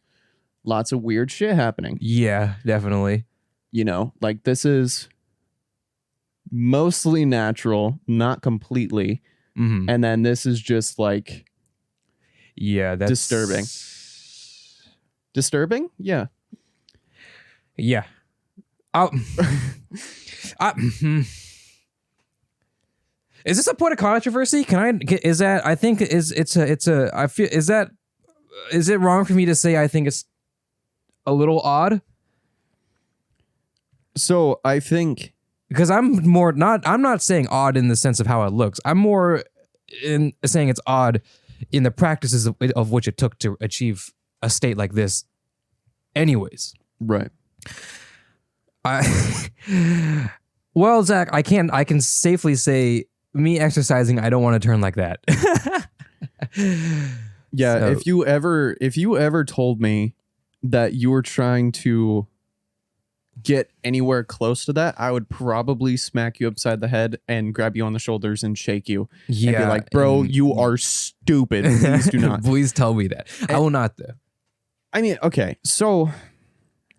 lots of weird shit happening. Yeah, definitely. You know, like this is mostly natural, not completely. And then this is just like, yeah, that's disturbing. Disturbing? Yeah. Yeah. Is this a point of controversy? Is it wrong for me to say I think it's a little odd? So I think, because I'm not saying odd in the sense of how it looks. I'm more in saying it's odd in the practices of which it took to achieve a state like this anyways. right. Well, Zach, I can safely say me exercising, I don't want to turn like that. Yeah, So- if you ever told me that you were trying to get anywhere close to that, I would probably smack you upside the head and grab you on the shoulders and shake you. Yeah, And be like, bro, and- you are stupid. Please do not. Please tell me that. I will not though. I mean, okay, so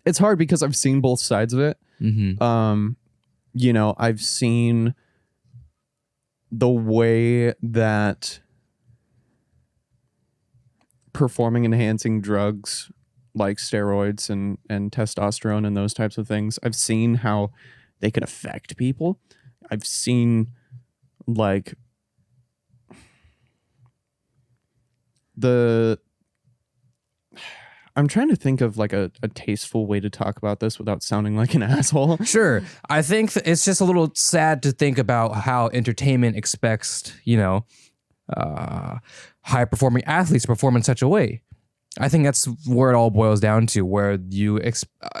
it's hard because I've seen both sides of it. You know, I've seen the way that performing enhancing drugs like steroids and testosterone and those types of things, I've seen how they can affect people. I've seen like I'm trying to think of like a tasteful way to talk about this without sounding like an asshole. Sure. I think it's just a little sad to think about how entertainment expects, you know, high performing athletes to perform in such a way. I think that's where it all boils down to, where you,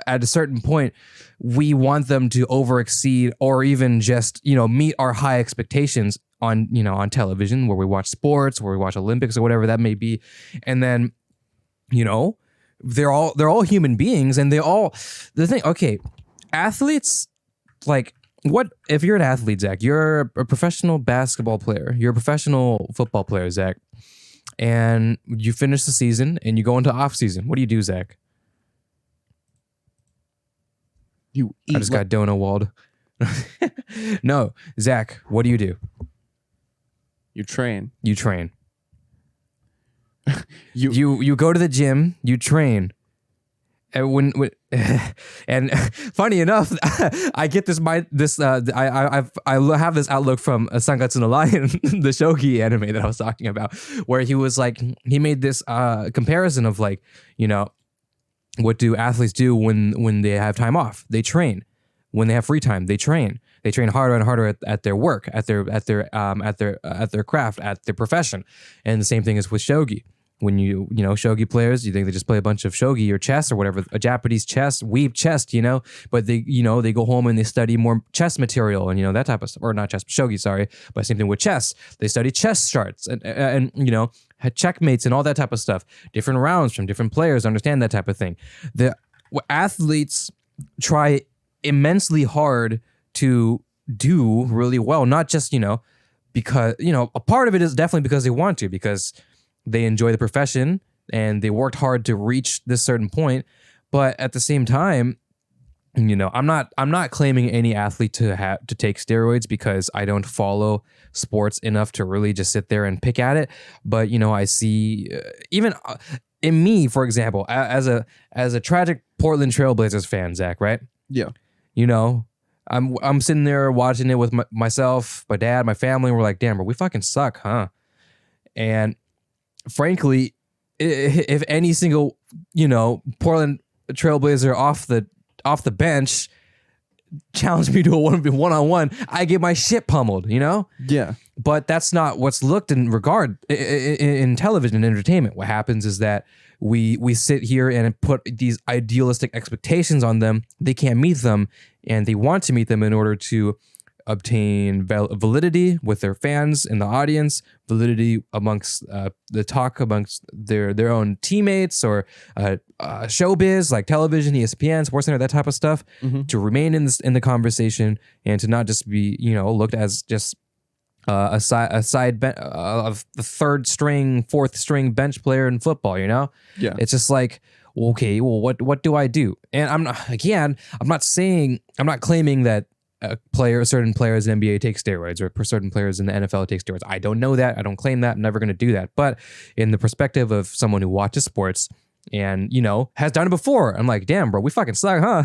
at a certain point, we want them to over exceed or even just, you know, meet our high expectations on, you know, on television, where we watch sports, where we watch Olympics or whatever that may be. And then, you know, they're all human beings, and okay, athletes, like, what if you're an athlete, Zach? You're a professional basketball player. You're a professional football player, Zach. And you finish the season and you go into off season. What do you do, Zach? You eat I just got Donut walled. No, Zach, what do? You train. You train. You go to the gym, you train. And when and funny enough, I get I have this outlook from Sangatsu no Lion, the shogi anime that I was talking about, where he made this comparison of, like, you know, what do athletes do when they have time off? They train. When they have free time, they train. They train harder and harder at their work, at their craft, at their profession. And the same thing is with shogi. When you know, shogi players, you think they just play a bunch of shogi or chess or whatever, a Japanese chess, weave chess, you know, but they go home and they study more chess material and, you know, that type of stuff, or not chess, shogi, sorry, but same thing with chess. They study chess charts and you know, checkmates and all that type of stuff, different rounds from different players, understand that type of thing. The athletes try immensely hard to do really well, not just, you know, because, you know, a part of it is definitely because they want to, because they enjoy the profession and they worked hard to reach this certain point. But at the same time, you know, I'm not claiming any athlete to take steroids, because I don't follow sports enough to really just sit there and pick at it. But, you know, I see even in me, for example, as a tragic Portland Trailblazers fan, Zach, right? Yeah. You know, I'm sitting there watching it with myself, my dad, my family, and we're like, damn, bro, we fucking suck, huh? And frankly, if any single, Portland Trailblazer off the bench challenged me to a one-on-one, I get my shit pummeled, Yeah. But that's not what's looked in regard in television and entertainment. What happens is that we sit here and put these idealistic expectations on them. They can't meet them, and they want to meet them in order to obtain validity with their fans in the audience, validity amongst the talk amongst their own teammates, or showbiz like television, ESPN, SportsCenter, that type of stuff, to remain in the conversation and to not just be looked as just a side of the third string, fourth string bench player in football. Yeah, it's just like, okay, well, what do I do? And I'm not claiming that certain players in the NBA take steroids, or certain players in the NFL take steroids. I don't know that. I don't claim that. I'm never going to do that. But in the perspective of someone who watches sports and, has done it before, I'm like, damn, bro, we fucking suck, huh?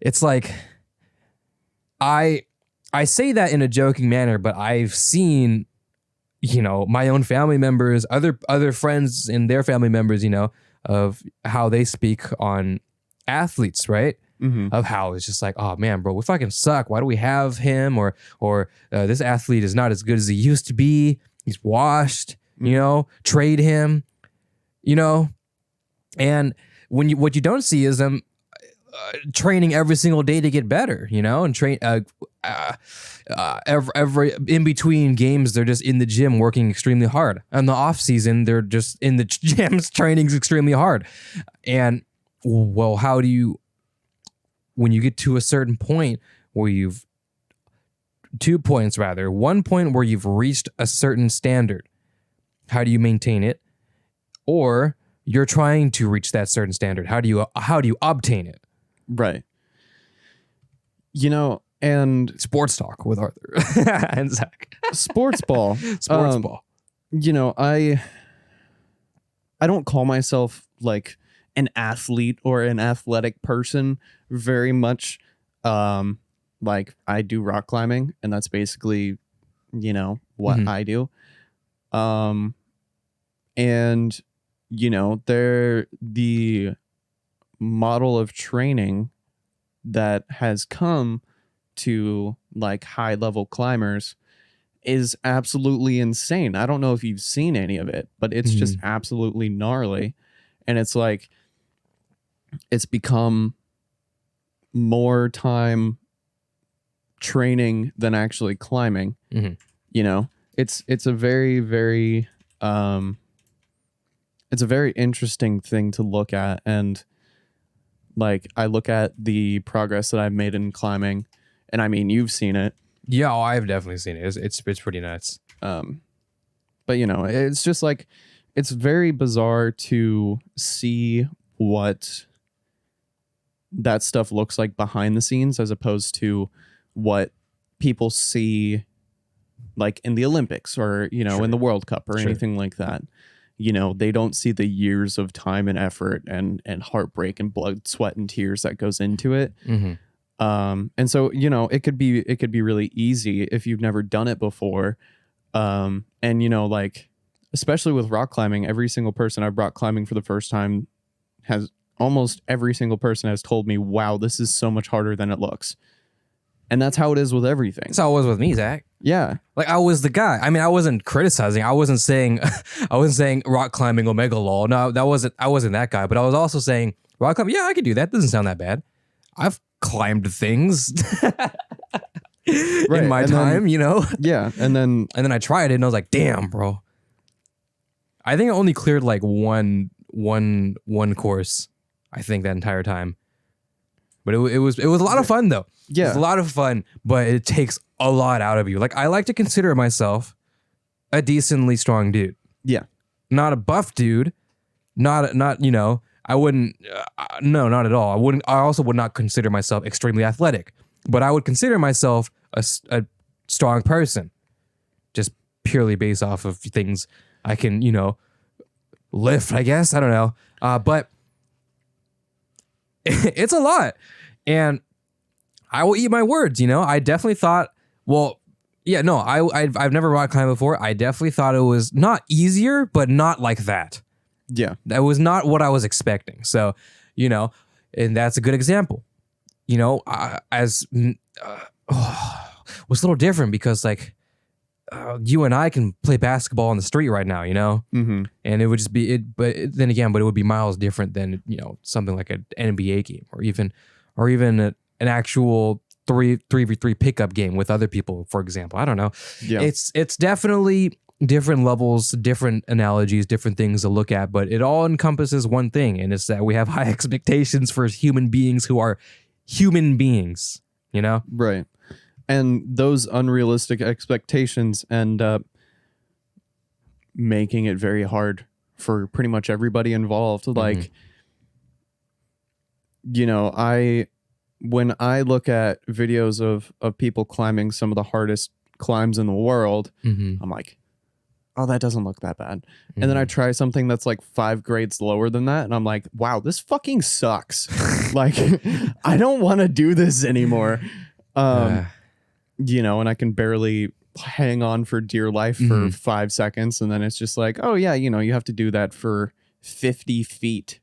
It's like, I say that in a joking manner, but I've seen, my own family members, other friends and their family members, of how they speak on athletes, right? Of how it's just like, oh man, bro, we fucking suck. Why do we have him? Or this athlete is not as good as he used to be. He's washed. Trade him. And what you don't see is them training every single day to get better. And train every in between games. They're just in the gym working extremely hard. In the off season, they're just in the gyms training extremely hard. And well, how do you? When you get to a certain point where 2 points rather, 1 point where you've reached a certain standard, how do you maintain it? Or you're trying to reach that certain standard. How do you obtain it? Right. And sports talk with Arthur and Zach. Sports ball. Sports ball. I don't call myself like an athlete or an athletic person very much. Like I do rock climbing, and that's basically, what I do. And the model of training that has come to like high level climbers is absolutely insane. I don't know if you've seen any of it, but it's just absolutely gnarly. And it's like, it's become more time training than actually climbing. It's a very, very, it's a very interesting thing to look at. And like, I look at the progress that I've made in climbing, and I mean, you've seen it. Yeah, I've definitely seen it. It's pretty nuts. But it's just like, it's very bizarre to see what that stuff looks like behind the scenes, as opposed to what people see like in the Olympics or, in the World Cup or anything like that. They don't see the years of time and effort and heartbreak and blood, sweat, and tears that goes into it. And so, it could be really easy if you've never done it before. And, like, especially with rock climbing, every single person I've rock climbing for the first time almost every single person has told me, wow, this is so much harder than it looks. And that's how it is with everything. That's how it was with me, Zach. Yeah. Like, I was the guy. I mean, I wasn't criticizing. I wasn't saying rock climbing Omega Law. No, I wasn't that guy. But I was also saying rock climbing, yeah, I could do that. Doesn't sound that bad. I've climbed things in my time, Yeah. And then I tried it and I was like, damn, bro. I think I only cleared like one course, I think, that entire time. But it was a lot of fun though. Yeah. It's a lot of fun, but it takes a lot out of you. Like, I like to consider myself a decently strong dude. Yeah. Not a buff dude. Not I wouldn't no, not at all. I also would not consider myself extremely athletic, but I would consider myself a strong person, just purely based off of things I can, lift, I guess. I don't know. But it's a lot. And I will eat my words, I definitely thought, well, Yeah, no, I've never rock climbed before. I definitely thought it was not easier, but not like that. Yeah. That was not what I was expecting. So, you know, and that's a good example. You know, was a little different because like you and I can play basketball on the street right now, you know, Mm-hmm. and it would just be it. But then again, but it would be miles different than something like an NBA game or even an actual 3v3 pickup game with other people, for example. I don't know. Yeah. It's definitely different levels, different analogies, different things to look at, but it all encompasses one thing, and it's that we have high expectations for human beings who are human beings, you know? Right. And those unrealistic expectations end up making it very hard for pretty much everybody involved. Like, when I look at videos of people climbing some of the hardest climbs in the world, I'm like, oh, that doesn't look that bad. And then I try something that's like 5 grades lower than that, and I'm like, wow, this fucking sucks. Like, I don't want to do this anymore. And I can barely hang on for dear life for 5 seconds, and then it's just like, oh yeah, you have to do that for 50 feet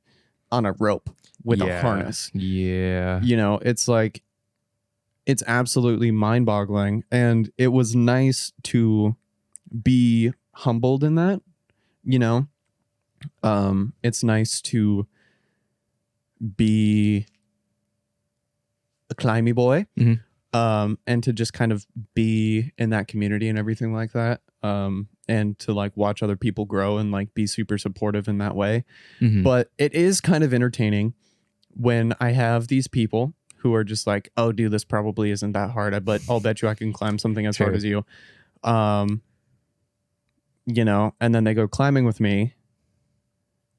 on a rope with a harness. Yeah. It's like, it's absolutely mind-boggling, and it was nice to be humbled in that. It's nice to be a climby boy, and to just kind of be in that community and everything like that, and to like watch other people grow and like be super supportive in that way. But it is kind of entertaining when I have these people who are just like, oh dude, this probably isn't that hard, but I'll bet you I can climb something as hard as you. And then they go climbing with me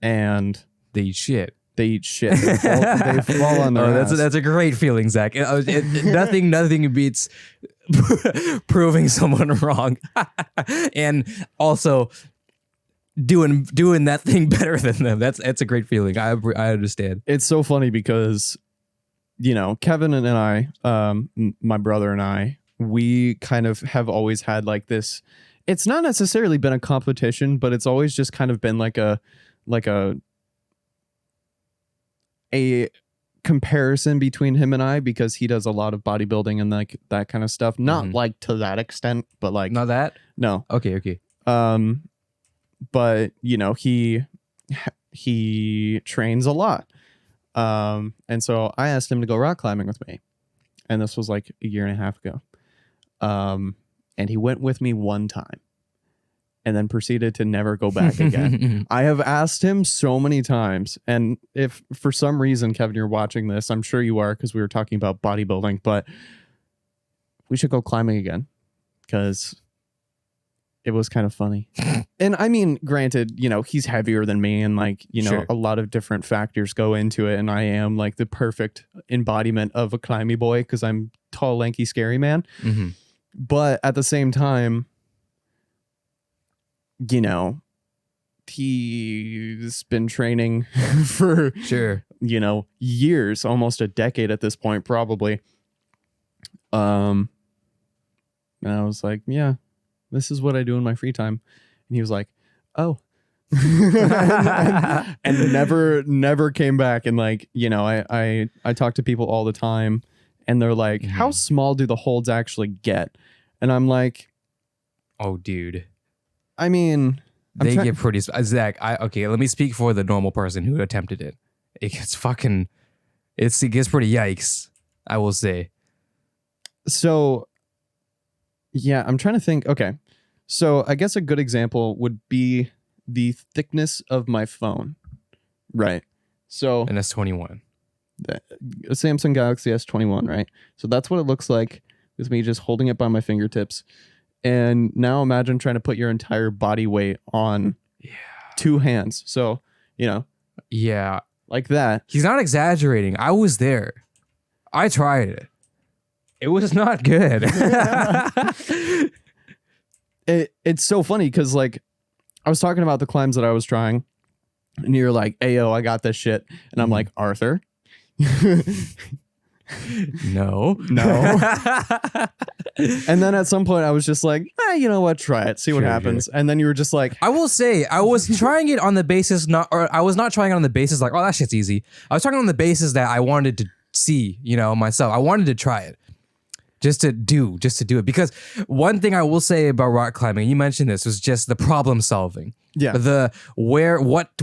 and they eat shit. They fall on their ass. That's a great feeling, Zach. Nothing beats proving someone wrong, and also doing that thing better than them. That's a great feeling. I understand. It's so funny because Kevin and I, my brother and I, we kind of have always had like this. It's not necessarily been a competition, but it's always just kind of been like a comparison between him and I, because he does a lot of bodybuilding and like that kind of stuff. Not like to that extent, but like not that. No. Okay. But he trains a lot. And so I asked him to go rock climbing with me, and this was like a year and a half ago. And he went with me one time and then proceeded to never go back again. I have asked him so many times. And if for some reason, Kevin, you're watching this, I'm sure you are, because we were talking about bodybuilding, but we should go climbing again because it was kind of funny. And I mean, granted, he's heavier than me, and like, Sure. a lot of different factors go into it. And I am like the perfect embodiment of a climby boy because I'm tall, lanky, scary man. But at the same time, he's been training for Sure. years, almost a decade at this point, probably. And I was like, yeah, this is what I do in my free time. And he was like, oh. and never came back. And like, I talk to people all the time, and they're like, how small do the holds actually get? And I'm like, oh, dude. I mean, they get pretty. Zach, let me speak for the normal person who attempted it. It gets fucking. It gets pretty yikes, I will say. So, yeah, I'm trying to think. Okay, so I guess a good example would be the thickness of my phone, right? So an S21, a Samsung Galaxy S21, right? So that's what it looks like with me just holding it by my fingertips. And now imagine trying to put your entire body weight on 2 hands. So, yeah, like that. He's not exaggerating. I was there. I tried it. It was not good. It's so funny because like I was talking about the climbs that I was trying, and you're like, "Ayo, I got this shit," and I'm like, Arthur, No. And then at some point I was just like, you know what? Try it. See what Sure, happens. And then you were just like, I will say I was trying it on the basis I was not trying it on the basis like, oh, that shit's easy. I was trying it on the basis that I wanted to see, myself. I wanted to try it. Just to do it. Because one thing I will say about rock climbing, you mentioned this, was just the problem solving. Yeah.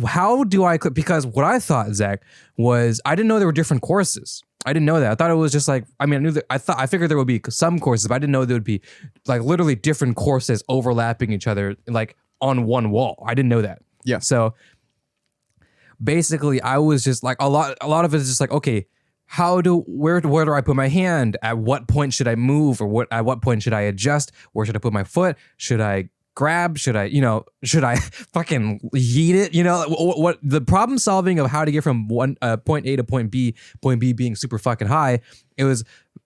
How do I, because what I thought, Zach, was I didn't know there were different courses. I didn't know that. I thought it was just like, I knew that, I figured there would be some courses, but I didn't know there would be like literally different courses overlapping each other, like on one wall. I didn't know that. Yeah. So basically I was just like, a lot of it is just like, okay, where do I put my hand? At what point should I move, or at what point should I adjust? Where should I put my foot? Should I grab? Should I fucking yeet it? What the problem solving of how to get from point A to point B being super fucking high, it was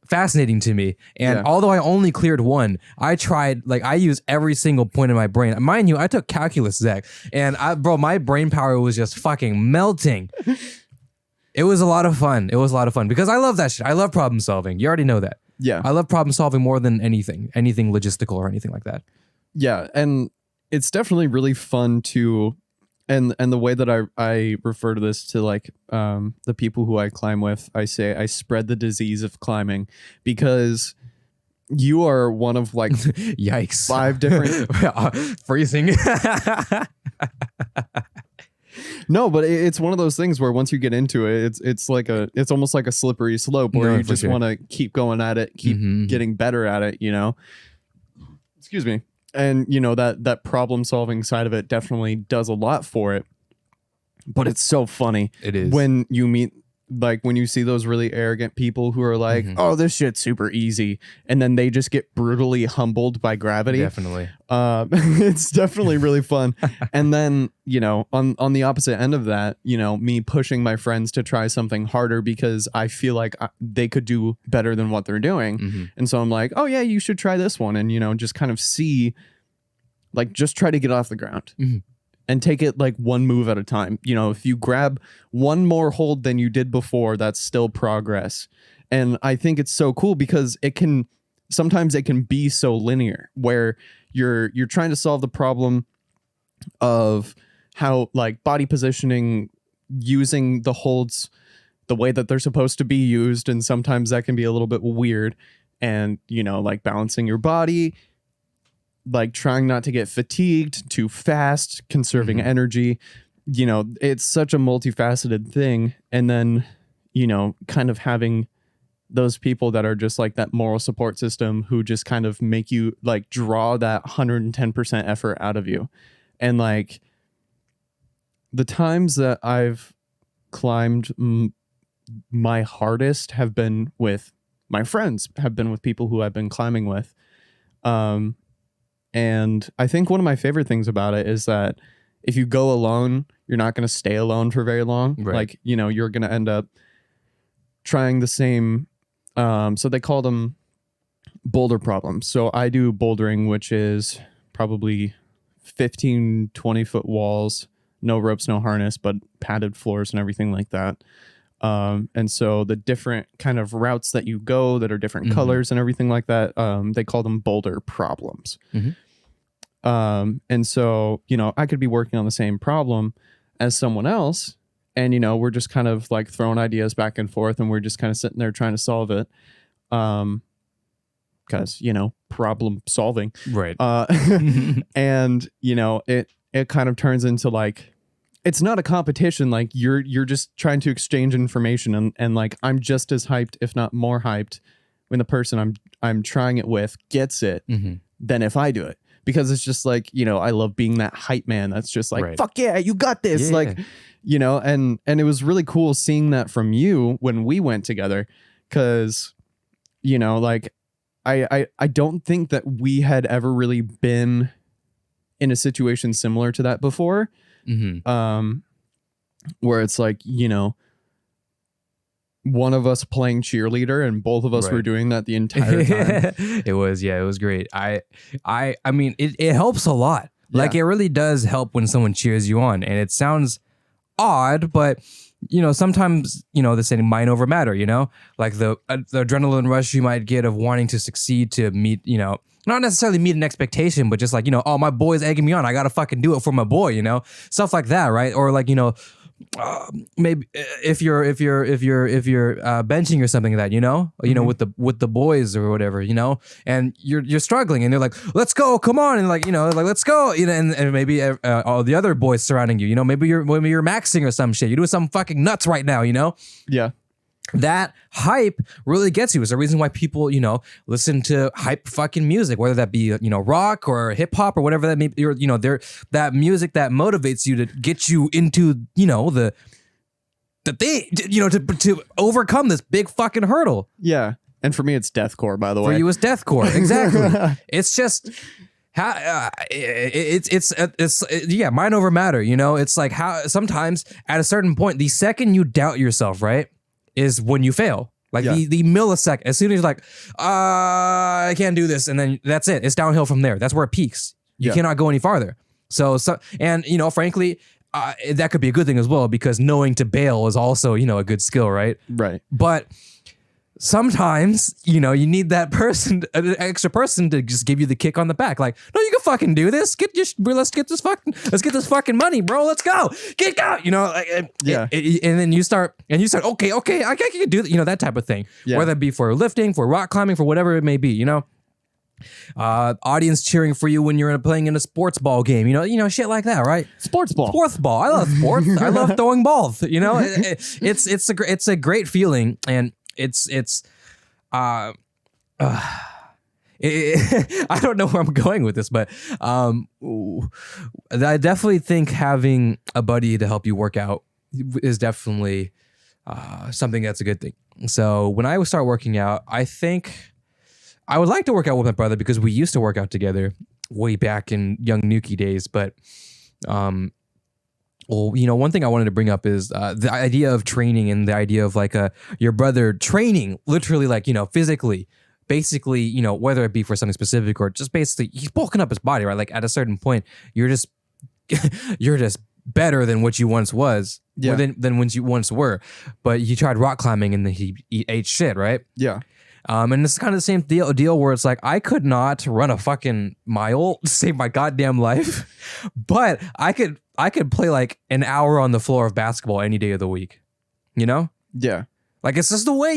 fascinating to me. And although I only cleared one, I tried, like, I used every single point in my brain. Mind you, I took calculus, Zach, and my brain power was just fucking melting. It was a lot of fun. Because I love that shit. I love problem solving. You already know that. Yeah. I love problem solving more than anything logistical or anything like that. Yeah. And it's definitely really fun to, and the way that I refer to this to, like, the people who I climb with, I say I spread the disease of climbing, because you are one of, like, yikes, 5 different freezing. No, but it's one of those things where once you get into it, it's almost like a slippery slope where you just want to keep going at it, keep getting better at it, Excuse me. And that problem solving side of it definitely does a lot for it. But it's so funny. It is. When you meet, like, when you see those really arrogant people who are like, oh, this shit's super easy, and then they just get brutally humbled by gravity. Definitely. It's definitely really fun. And then, on the opposite end of that, me pushing my friends to try something harder because I feel like they could do better than what they're doing. And so I'm like, oh yeah, you should try this one. And, just kind of see, like, just try to get off the ground. And take it like one move at a time. If you grab one more hold than you did before, that's still progress. And I think it's so cool because sometimes it can be so linear where you're trying to solve the problem of how, like, body positioning, using the holds the way that they're supposed to be used. And sometimes that can be a little bit weird. And, like, balancing your body, like, trying not to get fatigued too fast, conserving energy. It's such a multifaceted thing. And then, kind of having those people that are just like that moral support system who just kind of make you, like, draw that 110% effort out of you. And, like, the times that I've climbed my hardest have been with my friends, have been with people who I've been climbing with. And I think one of my favorite things about it is that if you go alone, you're not going to stay alone for very long. Right. Like, you're going to end up trying the same. So they call them boulder problems. So I do bouldering, which is probably 15, 20-foot walls, no ropes, no harness, but padded floors and everything like that. And so the different kind of routes that you go that are different colors and everything like that, they call them boulder problems. And so, I could be working on the same problem as someone else, and, we're just kind of, like, throwing ideas back and forth, and we're just kind of sitting there trying to solve it. Because, problem solving. Right. And, it kind of turns into, like, it's not a competition. Like, you're just trying to exchange information, and like, I'm just as hyped, if not more hyped, when the person I'm trying it with gets it than if I do it. Because it's just like, I love being that hype man that's just like, fuck yeah, you got this. Yeah. Like, and it was really cool seeing that from you when we went together. Cause, like, I don't think that we had ever really been in a situation similar to that before. Where it's like, one of us playing cheerleader and both of us were doing that the entire time. It was great. I mean, it helps a lot. Like, it really does help when someone cheers you on, and it sounds odd, but sometimes, the saying mind over matter, like the adrenaline rush you might get of wanting to succeed to meet, not necessarily meet an expectation, but just like, oh, my boy's egging me on. I got to fucking do it for my boy, stuff like that. Right. Or like, maybe if you're benching or something like that, with the boys or whatever, and you're struggling and they're like, let's go, come on, and like let's go, and maybe all the other boys surrounding you, maybe you're maxing or some shit, you're doing something fucking nuts right now, Yeah. That hype really gets you. It's the reason why people, listen to hype fucking music, whether that be, rock or hip hop or whatever that may be, or, that music that motivates you to get you into, the thing, to overcome this big fucking hurdle. Yeah. And for me, it's deathcore, by the way. For you, it's deathcore. Exactly. It's just it's mind over matter. It's like how sometimes at a certain point, the second you doubt yourself, right, is when you fail. Like the millisecond, as soon as you're like, I can't do this, and then that's it. It's downhill from there. That's where it peaks. You cannot go any farther. So and frankly, that could be a good thing as well, because knowing to bail is also a good skill, right? Right. But sometimes, you need that person, an extra person, to just give you the kick on the back. Like, no, you can fucking do this. Let's get this fucking money, bro. Let's go. Get out. And then you start, okay, I can do that. That type of thing. Yeah. Whether it be for lifting, for rock climbing, for whatever it may be. Audience cheering for you when you're playing in a sports ball game. Shit like that, right? Sports ball. I love sports. I love throwing balls. It's a great feeling, and I don't know where I'm going with this, but I definitely think having a buddy to help you work out is definitely something that's a good thing. So when I would start working out, I think I would like to work out with my brother, because we used to work out together way back in young Anuki days. But one thing I wanted to bring up is the idea of training, and the idea of like your brother training literally, like, physically, basically, whether it be for something specific or just basically he's bulking up his body, right? Like at a certain point, you're just better than what you once was, than what you once were. But he tried rock climbing and then he ate shit, right? Yeah. And it's kind of the same deal where it's like, I could not run a fucking mile to save my goddamn life, but I could play like an hour on the floor of basketball any day of the week, Yeah. Like, it's just the way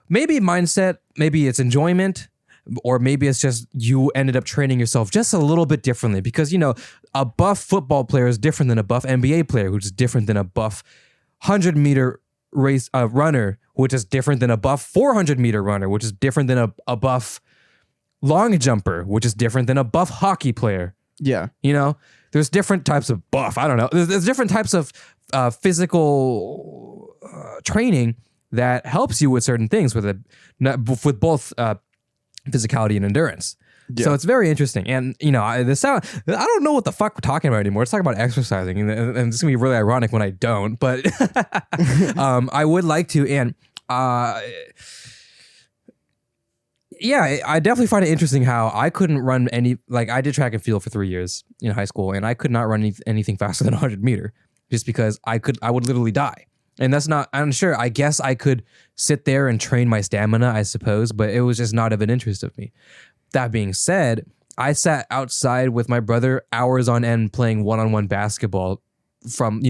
maybe mindset, maybe it's enjoyment, or maybe it's just you ended up training yourself just a little bit differently, because, a buff football player is different than a buff NBA player, which is different than a buff 100-meter race runner, which is different than a buff 400-meter runner, which is different than a buff long jumper, which is different than a buff hockey player. Yeah. There's different types of buff. I don't know. There's different types of physical training that helps you with certain things, with both physicality and endurance. Yeah. So it's very interesting. And, I don't know what the fuck we're talking about anymore. Let's talk about exercising. And it's going to be really ironic when I don't. But I would like to. And I definitely find it interesting how I couldn't run I did track and field for 3 years in high school, and I could not run anything faster than 100 meter, just because I would literally die. And that's not, I'm sure, I guess I could sit there and train my stamina, I suppose, but it was just not of an interest of me. That being said, I sat outside with my brother hours on end playing one-on-one basketball from,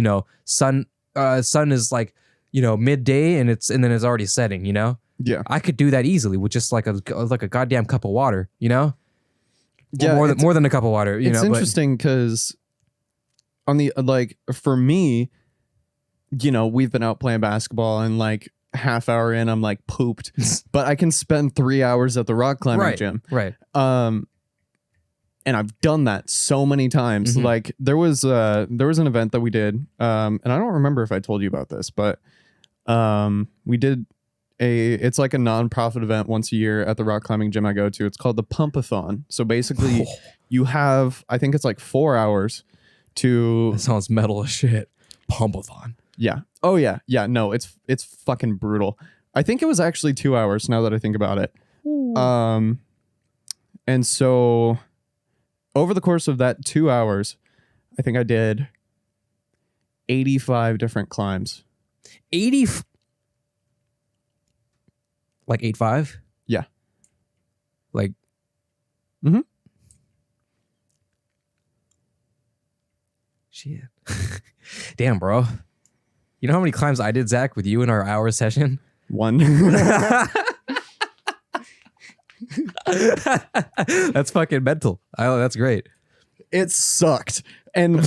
sun is like, midday and then it's already setting, Yeah. I could do that easily with just like a goddamn cup of water, Yeah. More than a cup of water, It's interesting because on the, for me, we've been out playing basketball, and like half hour in, I'm like pooped, but I can spend 3 hours at the rock climbing gym. Right. And I've done that so many times. Mm-hmm. Like there was an event that we did, and I don't remember if I told you about this, but we did it's like a non-profit event once a year at the rock climbing gym I go to. It's called the Pumpathon. So basically you have, I think it's like 4 hours to... That sounds metal as shit. Pumpathon. Yeah. Oh yeah. Yeah. No, it's fucking brutal. I think it was actually 2 hours now that I think about it. Ooh. And so over the course of that 2 hours, I think I did 85 different climbs 80, like 8.5? Yeah. Like, Mhm. shit. Damn, bro. You know how many climbs I did, Zach, with you in our hour session? 1. That's fucking mental. That's great. It sucked. And I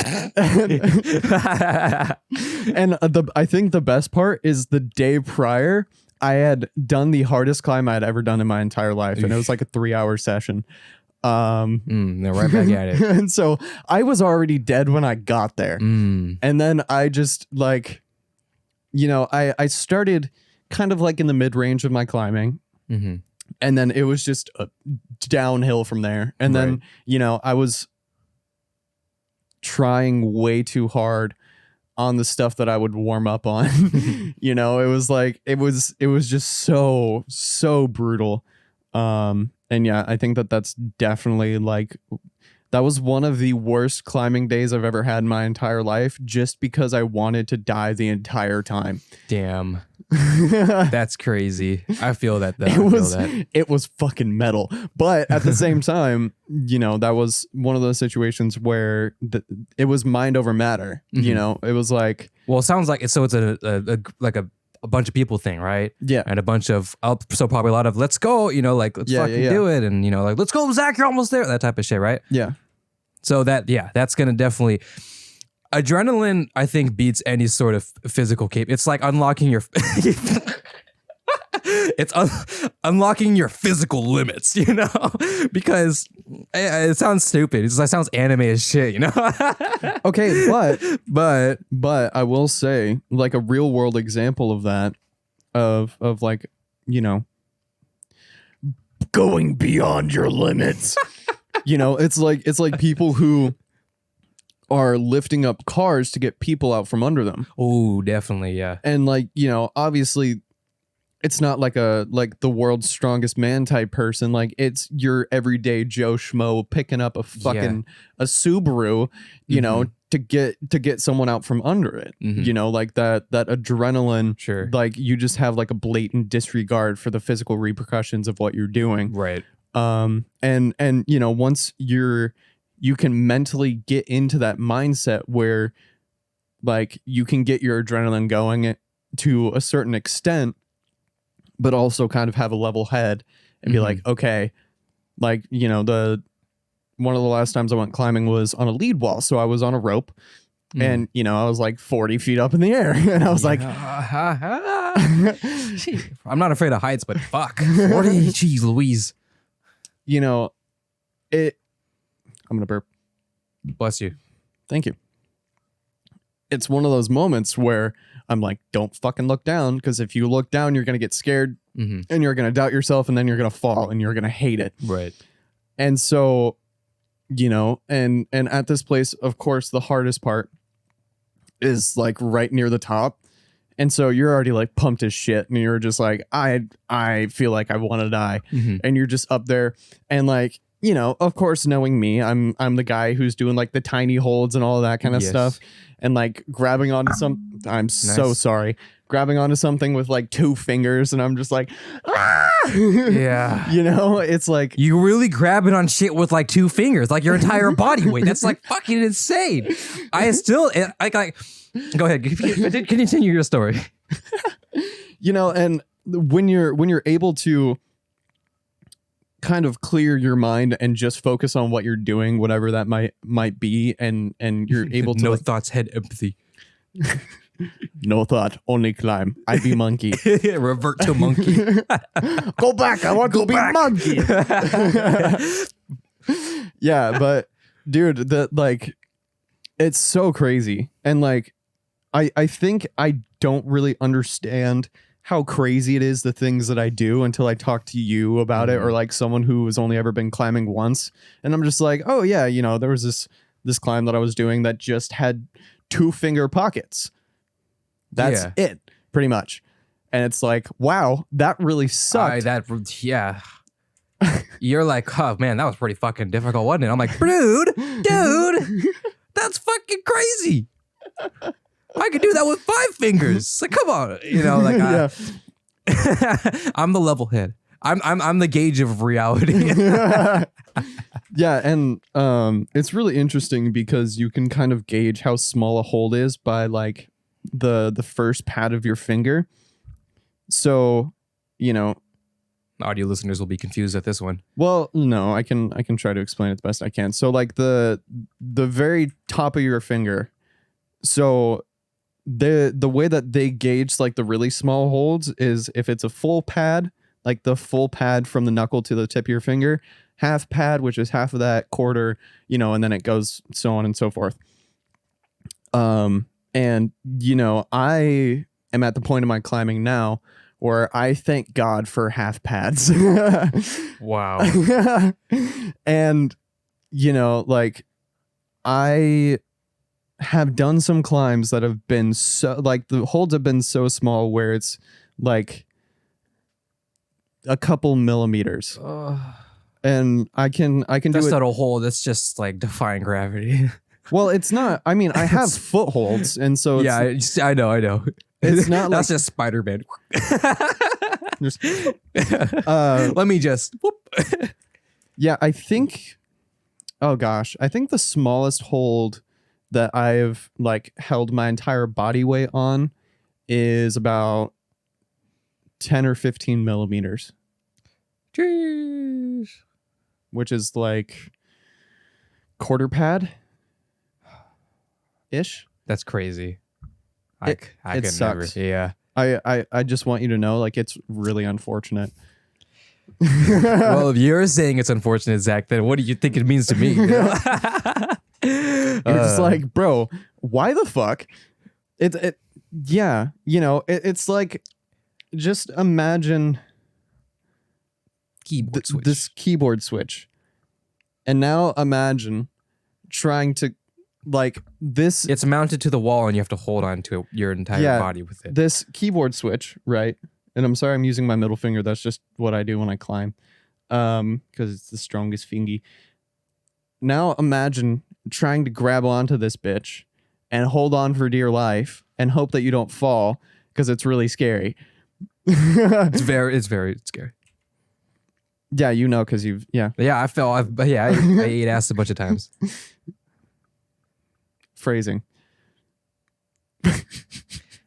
think the best part is the day prior, I had done the hardest climb I had ever done in my entire life, and it was like a 3-hour session. They're right back at it. And so I was already dead when I got there. And then I just like, I started kind of like in the mid-range of my climbing. Mm-hmm. And then it was just downhill from there. And then, I was trying way too hard on the stuff that I would warm up on. It was like, it was just so brutal. And yeah, I think that's definitely like, that was one of the worst climbing days I've ever had in my entire life, just because I wanted to die the entire time. Damn. That's crazy. I feel that though. It was fucking metal. But at the same time, that was one of those situations where it was mind over matter. Mm-hmm. It was like, well, it sounds like it's a bunch of people thing, right? Yeah. And a bunch of so probably a lot of let's go, like let's fucking do it, and like let's go, Zach, you're almost there, that type of shit, right? Yeah. So that's gonna definitely. Adrenaline, I think, beats any sort of physical it's like unlocking your unlocking your physical limits, because it sounds stupid. It sounds anime as shit, Okay, but I will say, like, a real world example of that, of like, going beyond your limits. It's like people who are lifting up cars to get people out from under them. Oh, definitely, yeah. And like, obviously it's not like the world's strongest man type person. Like, it's your everyday Joe Schmo picking up a fucking a Subaru, to get someone out from under it. Like that adrenaline. Sure. Like, you just have like a blatant disregard for the physical repercussions of what you're doing. Right. And once you can mentally get into that mindset where, like, you can get your adrenaline going to a certain extent, but also kind of have a level head and be like, okay, like, one of the last times I went climbing was on a lead wall. So I was on a rope and, I was like 40 feet up in the air, and I was like, I'm not afraid of heights, but fuck, 40, jeez Louise. I'm gonna burp. Bless you. Thank you. It's one of those moments where I'm like, don't fucking look down, because if you look down, you're gonna get scared, and you're gonna doubt yourself, and then you're gonna fall, and you're gonna hate it. Right. And so, and at this place, of course, the hardest part is like right near the top. And so you're already like pumped as shit, and you're just like, I feel like I want to die. And you're just up there, and like, of course, knowing me, I'm the guy who's doing like the tiny holds and all of that kind of stuff, and like grabbing onto grabbing onto something with like 2 fingers, and I'm just like, ah! Yeah. It's like, you really grabbing on shit with like 2 fingers, like your entire body weight. That's like fucking insane. I still, go ahead, continue your story. And when you're able to kind of clear your mind and just focus on what you're doing, whatever that might be, and you're able to no thoughts, head empathy. No thought, only climb. I be monkey. Revert to monkey. Go back. I want to be monkey. Yeah, but dude, it's so crazy. And like, I think I don't really understand how crazy it is, the things that I do, until I talk to you about it, or like someone who has only ever been climbing once. And I'm just like, oh yeah, there was this climb that I was doing that just had 2 finger pockets. That's it, pretty much. And it's like, wow, that really sucked. You're like, oh man, that was pretty fucking difficult, wasn't it? I'm like, dude, that's fucking crazy. I could do that with 5 fingers. Like, come on, like I'm the level head. I'm the gauge of reality. Yeah, and it's really interesting because you can kind of gauge how small a hold is by like the first pad of your finger. So, audio listeners will be confused at this one. Well, no, I can try to explain it the best I can. So like the very top of your finger. So the way that they gauge like the really small holds is if it's a full pad, like the full pad from the knuckle to the tip of your finger, half pad, which is half of that, quarter, and then it goes so on and so forth. And I am at the point of my climbing now where I thank God for half pads. Wow. And like I have done some climbs that have been so like the holds have been so small where it's like a couple millimeters. And I can That's do it. not a hole. That's just like defying gravity. Well, it's not. I mean, I have footholds, and so it's, I know. It's not That's like just Spider-Man. just, Let me just. Whoop. yeah, I think. Oh gosh, I think the smallest hold that I've like held my entire body weight on is about 10 or 15 millimeters. Jeez. Which is like quarter pad ish. That's crazy. I It could sucks. never. Yeah. I just want you to know, like, it's really unfortunate. Well, if you're saying it's unfortunate, Zach, then what do you think it means to me? You're just like, bro, why the fuck? Yeah, it's like, just imagine keyboard switch. this keyboard switch, and now imagine trying to like this. It's mounted to the wall, and you have to hold on to your entire body with it. This keyboard switch, right? And I'm sorry, I'm using my middle finger. That's just what I do when I climb, because it's the strongest fingy. Now imagine trying to grab onto this bitch and hold on for dear life and hope that you don't fall, because it's really scary. It's very scary. Yeah, because you've Yeah, I fell. I ate ass a bunch of times. Phrasing.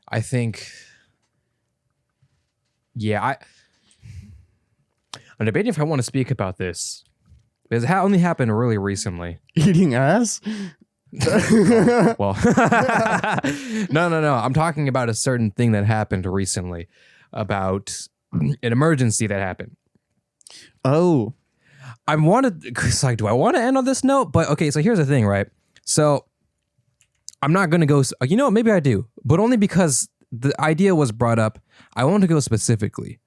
I think. Yeah, I'm debating if I want to speak about this because it only happened really recently. Eating ass? Well, no. I'm talking about a certain thing that happened recently, about an emergency that happened. Oh, It's like, do I want to end on this note? But okay, so here's the thing, right? So I'm not going to go, maybe I do, but only because the idea was brought up. I want to go specifically,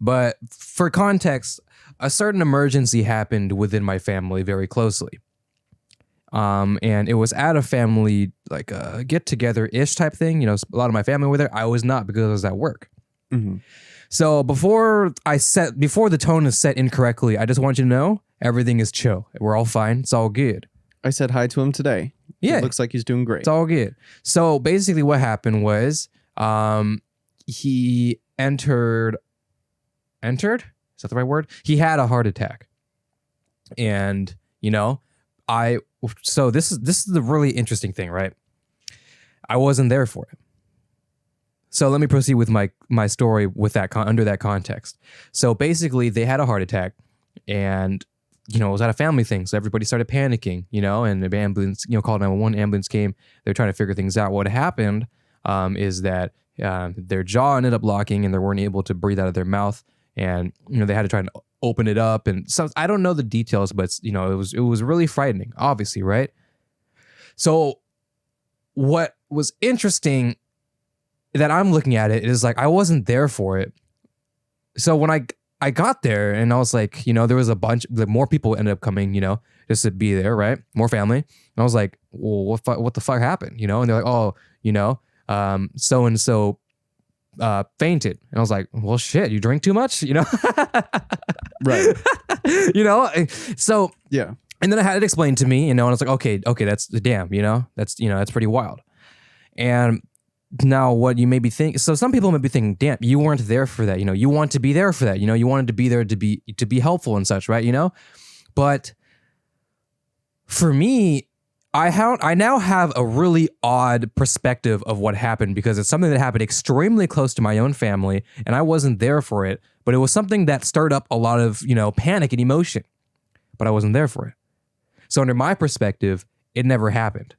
but for context, a certain emergency happened within my family very closely. And it was at a family, like a get together ish type thing. A lot of my family were there. I was not because I was at work. mm-hmm. So before the tone is set incorrectly, I just want you to know everything is chill. We're all fine. It's all good. I said hi to him today. Yeah. It looks like he's doing great. It's all good. So basically what happened was he entered? Is that the right word? He had a heart attack. And, so this is the really interesting thing, right? I wasn't there for it. So let me proceed with my story with that under that context. So basically they had a heart attack, and it was at a family thing. So everybody started panicking, and the ambulance, called 911. Ambulance came. They're trying to figure things out. What happened is that their jaw ended up locking, and they weren't able to breathe out of their mouth. And they had to try and open it up. And so I don't know the details, but it was really frightening, obviously, right? So what was interesting that I'm looking at it is like I wasn't there for it. So when I got there and I was like, there was a bunch, more people ended up coming, just to be there, right? More family. And I was like, well, what the fuck happened? And they're like, oh, so and so fainted. And I was like, well, shit, you drink too much, Right. So Yeah. and then I had it explained to me, and I was like, okay, that's damn, that's pretty wild. And now what you may be thinking, so some people may be thinking, damn, you weren't there for that. You want to be there for that. You wanted to be there to be helpful and such, right? But for me, I now have a really odd perspective of what happened because it's something that happened extremely close to my own family and I wasn't there for it, but it was something that stirred up a lot of, panic and emotion, but I wasn't there for it. So under my perspective, it never happened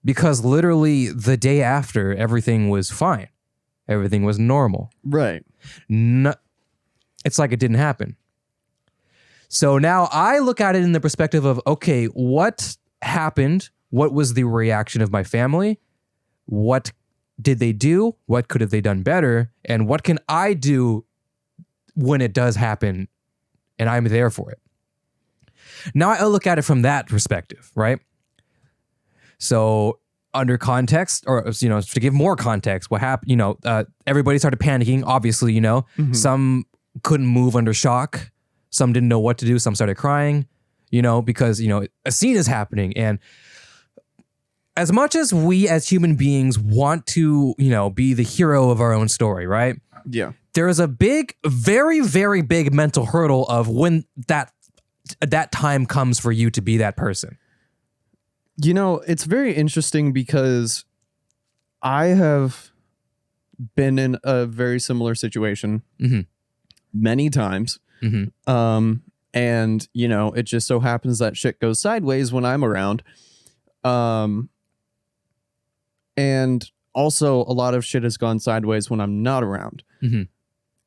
because literally the day after everything was fine. Everything was normal. Right. No, it's like it didn't happen. So now I look at it in the perspective of, okay, what happened? What was the reaction of my family? What did they do? What could have they done better? And what can I do when it does happen and I'm there for it? Now I look at it from that perspective, right? So under context, or, to give more context, what happened, everybody started panicking, obviously, some couldn't move under shock. Some didn't know what to do. Some started crying, because, a scene is happening. And as much as we as human beings want to, be the hero of our own story, right? Yeah. There is a big, very, very big mental hurdle of when that time comes for you to be that person. It's very interesting because I have been in a very similar situation many times. Mm-hmm. And it just so happens that shit goes sideways when I'm around. And also a lot of shit has gone sideways when I'm not around. Mm-hmm.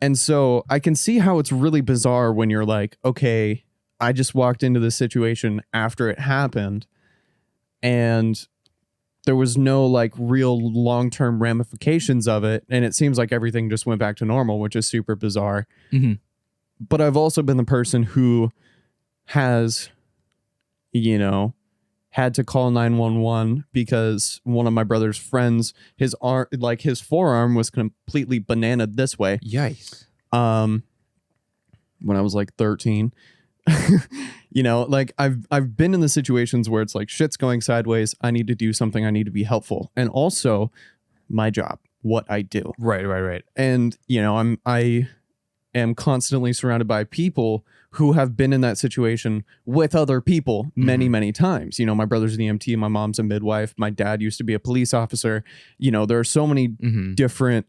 And so I can see how it's really bizarre when you're like, okay, I just walked into this situation after it happened and there was no like real long-term ramifications of it. And it seems like everything just went back to normal, which is super bizarre. Mm-hmm. But I've also been the person who has, had to call 911 because one of my brother's friends, his forearm was completely bananaed this way. Yikes. When I was like 13, I've been in the situations where it's like shit's going sideways. I need to do something. I need to be helpful. And also my job, what I do. Right. And, I am constantly surrounded by people who have been in that situation with other people many, many times. My brother's an EMT, my mom's a midwife, my dad used to be a police officer. There are so many different.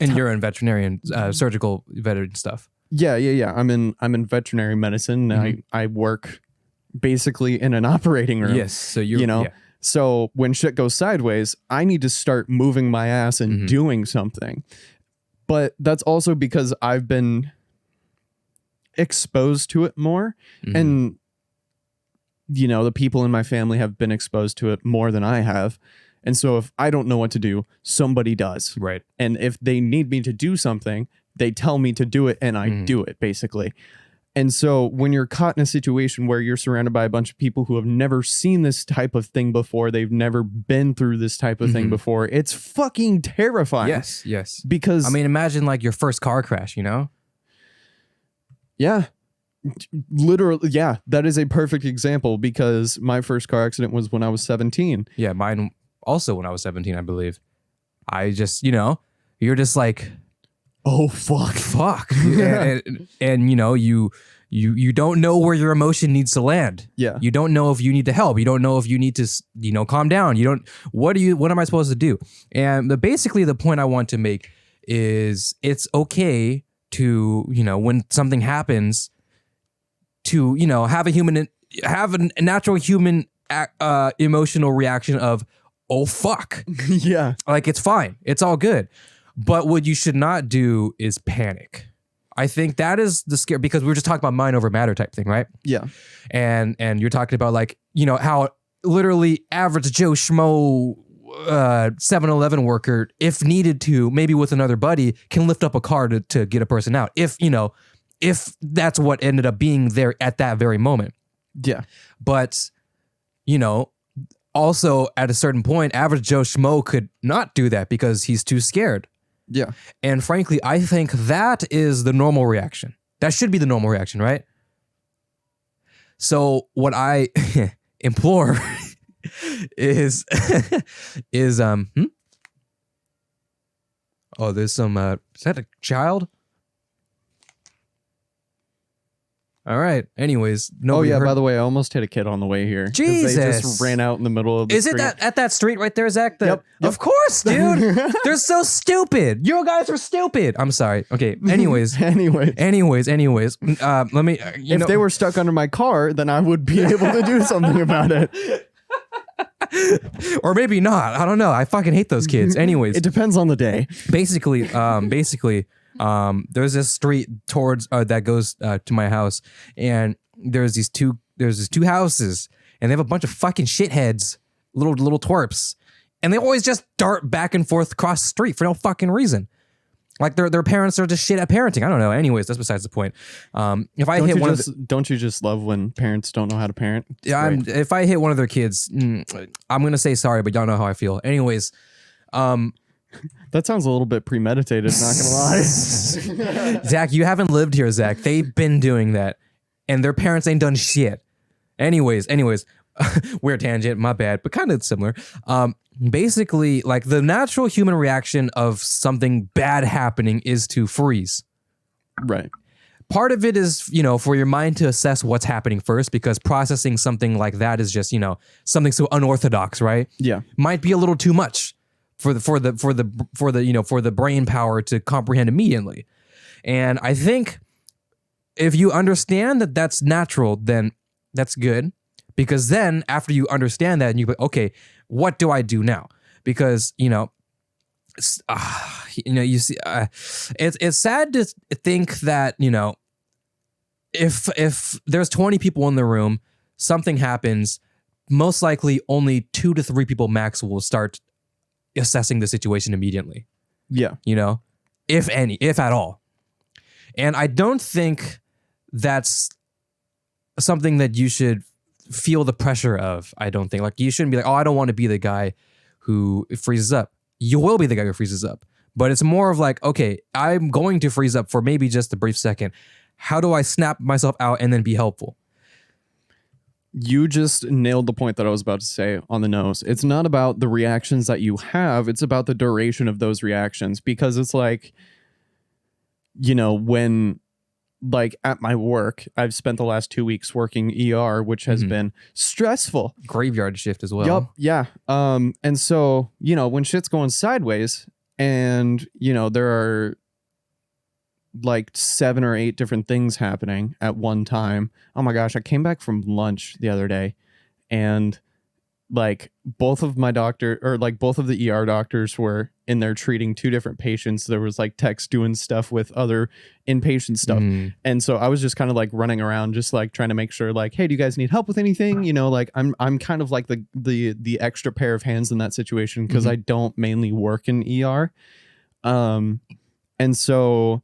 And you're in veterinarian, surgical veteran stuff. Yeah. I'm in veterinary medicine. Mm-hmm. I work basically in an operating room. Yes. So yeah. So when shit goes sideways, I need to start moving my ass and doing something. But that's also because I've been exposed to it more. Mm-hmm. And, the people in my family have been exposed to it more than I have. And so if I don't know what to do, somebody does. Right. And if they need me to do something, they tell me to do it and I do it, basically. And so when you're caught in a situation where you're surrounded by a bunch of people who have never seen this type of thing before, they've never been through this type of thing before, it's fucking terrifying. Yes. Because imagine like your first car crash, Yeah. Literally, yeah. That is a perfect example because my first car accident was when I was 17. Yeah, mine also when I was 17, I believe. I just, you're just like, oh fuck. and you don't know where your emotion needs to land. Yeah. You don't know if you need to help. You don't know if you need to, calm down. What am I supposed to do? And basically the point I want to make is it's okay to, when something happens to, have a natural human emotional reaction of, oh fuck. Yeah. Like it's fine. It's all good. But what you should not do is panic. I think that is the scare because we were just talking about mind over matter type thing, right? Yeah. And you're talking about like, how literally average Joe Schmo 7-Eleven worker, if needed to, maybe with another buddy, can lift up a car to get a person out. If that's what ended up being there at that very moment. Yeah. But, also at a certain point, average Joe Schmo could not do that because he's too scared. Yeah. And frankly, I think that is the normal reaction. That should be the normal reaction, right? So what I implore is is oh, there's some is that a child? All right. Anyways, Oh yeah, heard. by the way, I almost hit a kid on the way here. 'Cause Jesus. They just ran out in the middle of the Is street. it that at that street right there, Zach? Yep. Of course, dude. They're so stupid. You guys are stupid. I'm sorry. Okay. Anyways. Anyways. Let me. If they were stuck under my car, then I would be able to do something about it. Or maybe not. I don't know. I fucking hate those kids. Anyways, It depends on the day. basically, there's this street towards that goes to my house, and there's these two houses, and they have a bunch of fucking shitheads, little twerps, and they always just dart back and forth across the street for no fucking reason. Like their parents are just shit at parenting. I don't know. Anyways, that's besides the point. If I hit one don't you just love when parents don't know how to parent? if I hit one of their kids, I'm gonna say sorry, but y'all know how I feel. Anyways, that sounds a little bit premeditated. Not gonna lie. Zach, you haven't lived here, Zach. They've been doing that, and their parents ain't done shit. Anyways, weird tangent, my bad, but kind of similar. Basically, like the natural human reaction of something bad happening is to freeze. Right. Part of it is, for your mind to assess what's happening first, because processing something like that is just, something so unorthodox, right? Yeah. Might be a little too much for the brain power to comprehend immediately. And I think if you understand that that's natural, then that's good, because then after you understand that and you go, okay, what do I do now? Because you see, it's sad to think that if there's 20 people in the room, something happens, most likely only 2 to 3 people max will start assessing the situation immediately. Yeah. If any, if at all. And I don't think that's something that you should feel the pressure of. I don't think, like, you shouldn't be like, oh, I don't want to be the guy who freezes up. You will be the guy who freezes up. But it's more of like, okay, I'm going to freeze up for maybe just a brief second. How do I snap myself out and then be helpful? You just nailed the point that I was about to say on the nose. It's not about the reactions that you have. It's about the duration of those reactions, because it's like, when, like, at my work, I've spent the last 2 weeks working ER, which has been stressful. Graveyard shift as well. Yup. Yeah. And so, when shit's going sideways and, there are like 7 or 8 different things happening at one time. Oh my gosh, I came back from lunch the other day, and like both of the ER doctors were in there treating 2 different patients. There was like techs doing stuff with other inpatient stuff. And so I was just kind of like running around, just like trying to make sure, like, hey, do you guys need help with anything? Like I'm kind of like the extra pair of hands in that situation, because I don't mainly work in ER. And so,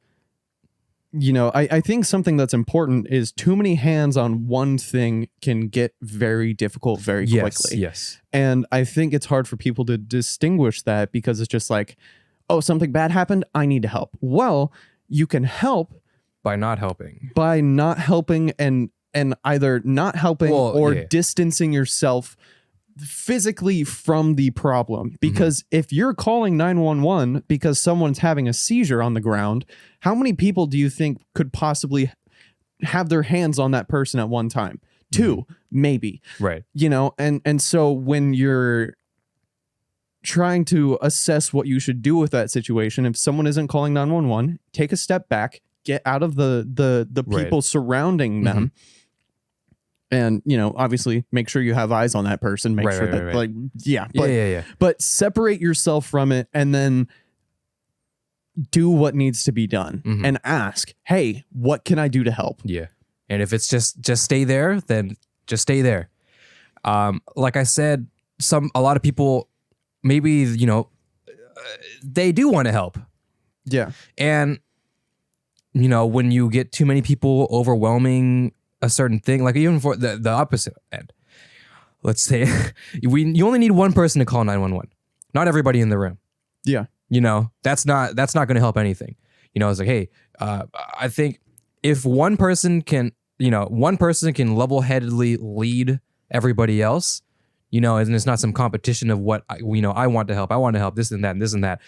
I think something that's important is too many hands on one thing can get very difficult very quickly. Yes. And I think it's hard for people to distinguish that, because it's just like, oh, something bad happened, I need to help. Well, you can help by not helping. And either not helping or distancing yourself physically from the problem. Because if you're calling 911 because someone's having a seizure on the ground, how many people do you think could possibly have their hands on that person at one time? 2, maybe. Right. And so when you're trying to assess what you should do with that situation, if someone isn't calling 911, take a step back, get out of the people surrounding them. And, obviously make sure you have eyes on that person. Make sure that like, but separate yourself from it, and then do what needs to be done and ask, hey, what can I do to help? Yeah. And if it's just stay there, then just stay there. Like I said, a lot of people, maybe, they do want to help. Yeah. And, when you get too many people overwhelming a certain thing, like even for the opposite end, let's say you only need one person to call 911, not everybody in the room. Yeah. That's not going to help anything. It's like, hey, I think if one person can level-headedly lead everybody else you know, and it's not some competition of what I want to help this and that and this and that.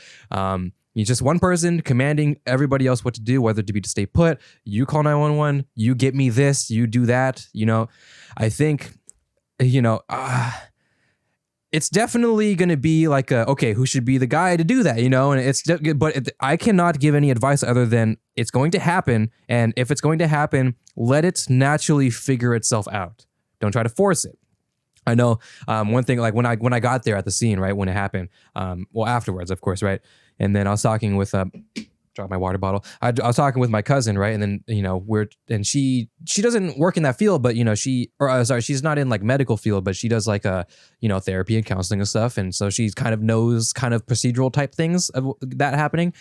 You're just one person commanding everybody else what to do, whether to be to stay put, you call 911, you get me this, you do that. You know, I think, you know, it's definitely going to be like okay, who should be the guy to do that, you know? And I cannot give any advice other than it's going to happen. And if it's going to happen, let it naturally figure itself out. Don't try to force it. I know one thing, like when I got there at the scene, right, when it happened, well, afterwards, of course, right? And then I was talking with, drop my water bottle. I was talking with my cousin, right? And then, you know, she doesn't work in that field, but, you know, she's not in like medical field, but she does like, you know, therapy and counseling and stuff. And so she kind of knows kind of procedural type things of that happening.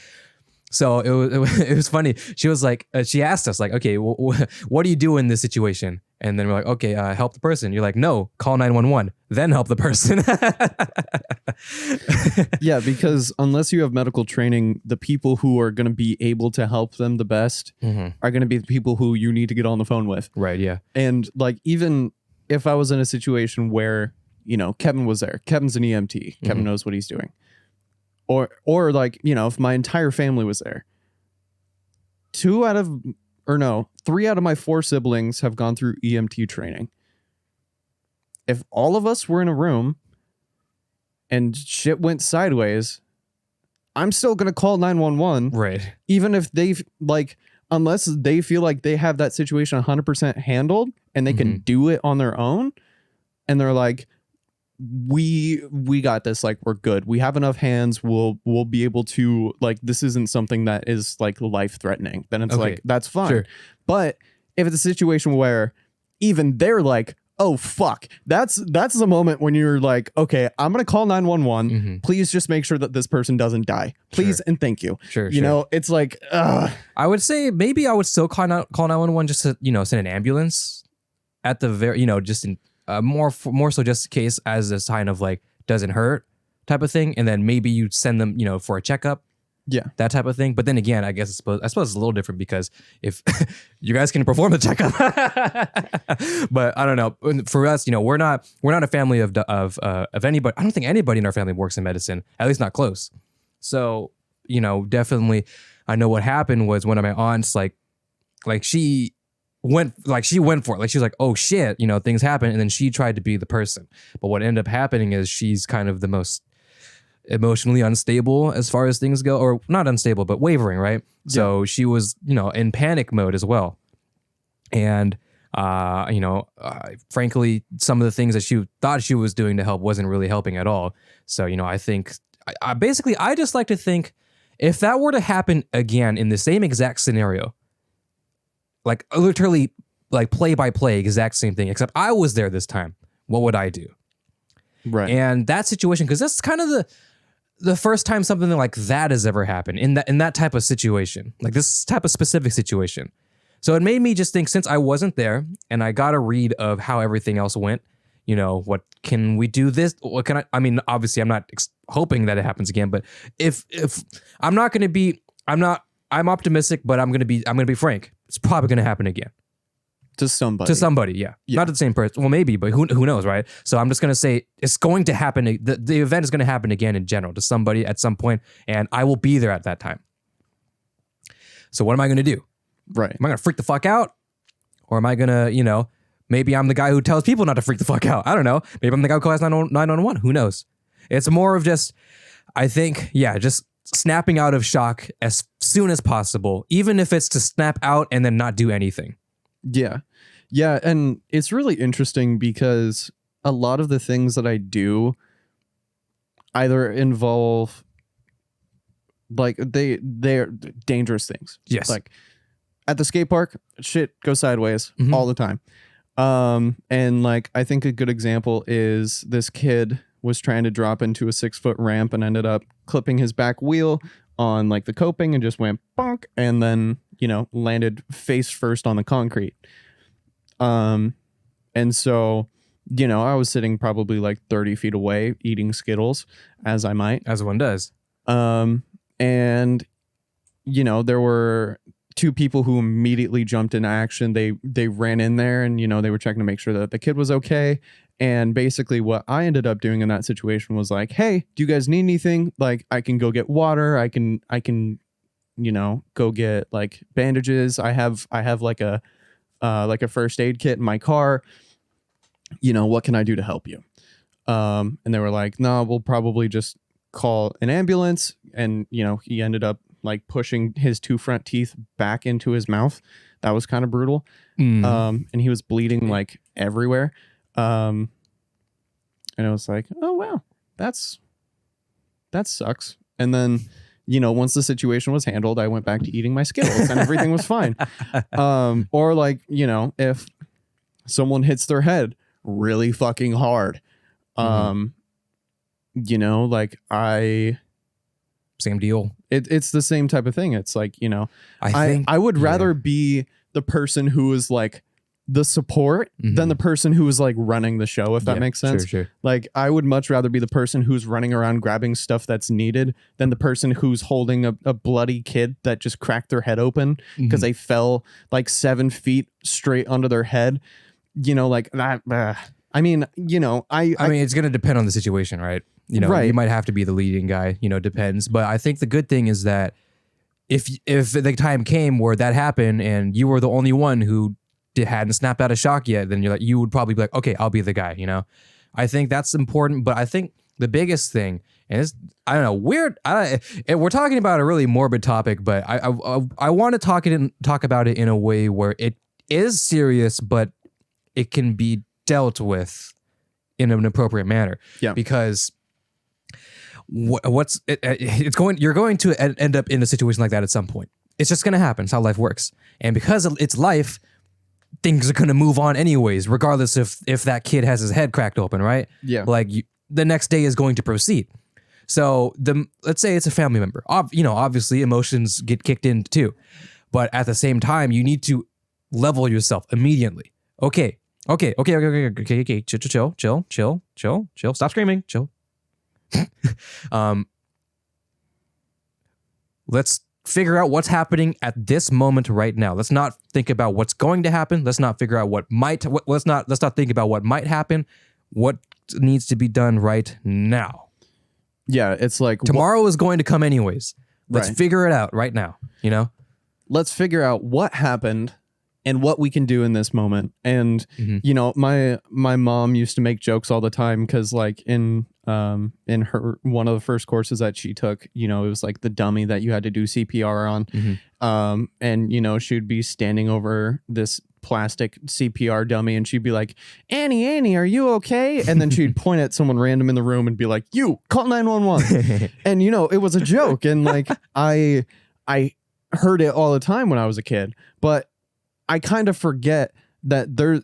So it was funny. She was like, she asked us like, okay, what do you do in this situation? And then we're like, okay, help the person. You're like, no, call 911, then help the person. Yeah, because unless you have medical training, the people who are going to be able to help them the best are going to be the people who you need to get on the phone with. Right, yeah. And like, even if I was in a situation where, you know, Kevin was there, Kevin's an EMT, Kevin knows what he's doing. Or like, you know, if my entire family was there, 3 out of my 4 siblings have gone through EMT training. If all of us were in a room and shit went sideways, I'm still going to call 911. Right. Even if unless they feel like they have that situation 100% handled and they can do it on their own. And they're like, we got this, like, we're good, we have enough hands, we'll be able to, like, this isn't something that is like life threatening, then it's like, that's fine. Sure. But if it's a situation where even they're like, oh fuck, that's the moment when you're like, okay, I'm gonna call 911, please just make sure that this person doesn't die, please, and thank you. You know, it's like, I would say maybe I would still call 911 just to, you know, send an ambulance at the very, you know, just in more so just in case, as a sign of like, doesn't hurt type of thing. And then maybe you send them, you know, for a checkup. Yeah. That type of thing. But then again, I suppose it's a little different, because if you guys can perform the checkup, but I don't know. For us, you know, we're not a family of anybody. I don't think anybody in our family works in medicine, at least not close. So, you know, definitely, I know what happened was one of my aunts, like she went for it. Like, she was like, oh shit, you know, things happen. And then she tried to be the person. But what ended up happening is she's kind of the most emotionally unstable as far as things go, or not unstable, but wavering, right? Yeah. So she was, you know, in panic mode as well. And, you know, frankly, some of the things that she thought she was doing to help wasn't really helping at all. So, you know, I think, I just like to think, if that were to happen again in the same exact scenario, like literally like play by play, exact same thing, except I was there this time, what would I do? Right. And that situation, because that's kind of the first time something like that has ever happened in that type of situation, like this type of specific situation. So it made me just think, since I wasn't there and I got a read of how everything else went, you know, what can we do this? What can I mean, obviously I'm not hoping that it happens again, but if I'm not going to be, I'm optimistic, but I'm going to be frank. It's probably going to happen again. To somebody, yeah. Not to the same person. Well, maybe, but who knows, right? So I'm just going to say it's going to happen. The event is going to happen again in general to somebody at some point, and I will be there at that time. So what am I going to do? Right. Am I going to freak the fuck out? Or am I going to, you know, maybe I'm the guy who tells people not to freak the fuck out. I don't know. Maybe I'm the guy who calls 911. Who knows? It's more of just, I think, just snapping out of shock as soon as possible, even if it's to snap out and then not do anything. Yeah. Yeah. And it's really interesting because a lot of the things that I do either involve, like, they're dangerous things. Yes. Like at the skate park, shit goes sideways all the time. And like, I think a good example is this kid was trying to drop into a 6-foot ramp and ended up clipping his back wheel on like the coping and just went bonk, and then, you know, landed face first on the concrete. And so, you know, I was sitting probably like 30 feet away eating Skittles, as I might. As one does. And, you know, there were 2 people who immediately jumped into action. They ran in there and, you know, they were checking to make sure that the kid was okay. And basically what I ended up doing in that situation was like, hey, do you guys need anything? Like, I can go get water. I can, go get like bandages. I have like a first aid kit in my car. What can I do to help you? And they were like, no, we'll probably just call an ambulance. And, he ended up like pushing his 2 front teeth back into his mouth. That was kind of brutal. And he was bleeding like everywhere. And it was like, oh, wow, that sucks. And then, once the situation was handled, I went back to eating my Skittles and everything was fine. Or like, if someone hits their head really fucking hard, like same deal. It's the same type of thing. It's like, I would rather be the person who is like the support than the person who is like running the show, if that makes sense. Sure. Like, I would much rather be the person who's running around grabbing stuff that's needed than the person who's holding a bloody kid that just cracked their head open because they fell like 7 feet straight under their head. Like that. I mean, it's going to depend on the situation, right? Right. You might have to be the leading guy, depends. But I think the good thing is that if the time came where that happened and you were the only one who hadn't snapped out of shock yet, then you would probably be like, okay, I'll be the guy, I think that's important. But I think the biggest thing, and it's, I don't know, weird. We're talking about a really morbid topic, but I want to talk about it in a way where it is serious, but it can be dealt with in an appropriate manner. Yeah. Because you're going to end up in a situation like that at some point. It's just going to happen. It's how life works. And because it's life, things are going to move on anyways, regardless if that kid has his head cracked open, right? Yeah. Like the next day is going to proceed. So let's say it's a family member. Obviously emotions get kicked in too. But at the same time, you need to level yourself immediately. Okay. Chill. Stop screaming. Chill. Let's figure out what's happening at this moment right now. Let's not think about what's going to happen. Let's not figure out let's not think about what might happen. What needs to be done right now? Yeah, it's like tomorrow is going to come anyways. Let's figure it out right now, Let's figure out what happened and what we can do in this moment. And my mom used to make jokes all the time because like in her one of the first courses that she took, it was like the dummy that you had to do CPR on. And she would be standing over this plastic CPR dummy and she'd be like, Annie, are you okay? And then she'd point at someone random in the room and be like, you call 911. And it was a joke. And like I heard it all the time when I was a kid, but I kind of forget that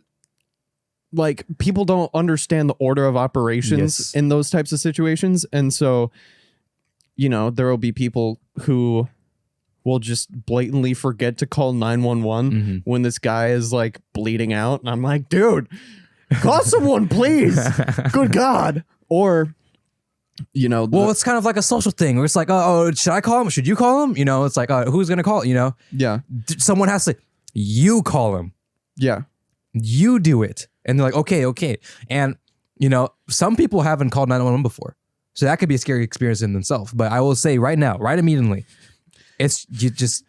like people don't understand the order of operations in those types of situations. And so, there will be people who will just blatantly forget to call 911 when this guy is like bleeding out. And I'm like, dude, call someone, please. Good God. Or, well, it's kind of like a social thing where it's like, oh, should I call him? Should you call him? It's like, who's going to call? Yeah. Someone has to, you call him. Yeah. You do it. And they're like, okay. And, some people haven't called 911 before. So that could be a scary experience in themselves. But I will say right now, right immediately, you just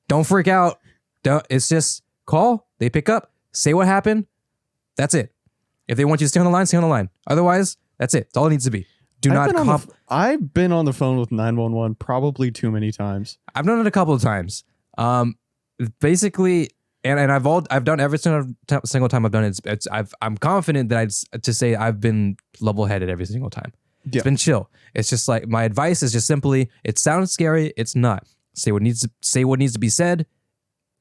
don't freak out. It's just call, they pick up, say what happened. That's it. If they want you to stay on the line, stay on the line. Otherwise, that's it. That's all it needs to be. I've been on the phone with 911 probably too many times. I've done it a couple of times. Basically, and I've done every single time I've done it. I'm confident that to say I've been level-headed every single time. Yeah. It's been chill. It's just like my advice is just simply, it sounds scary. It's not. Say what needs to be said.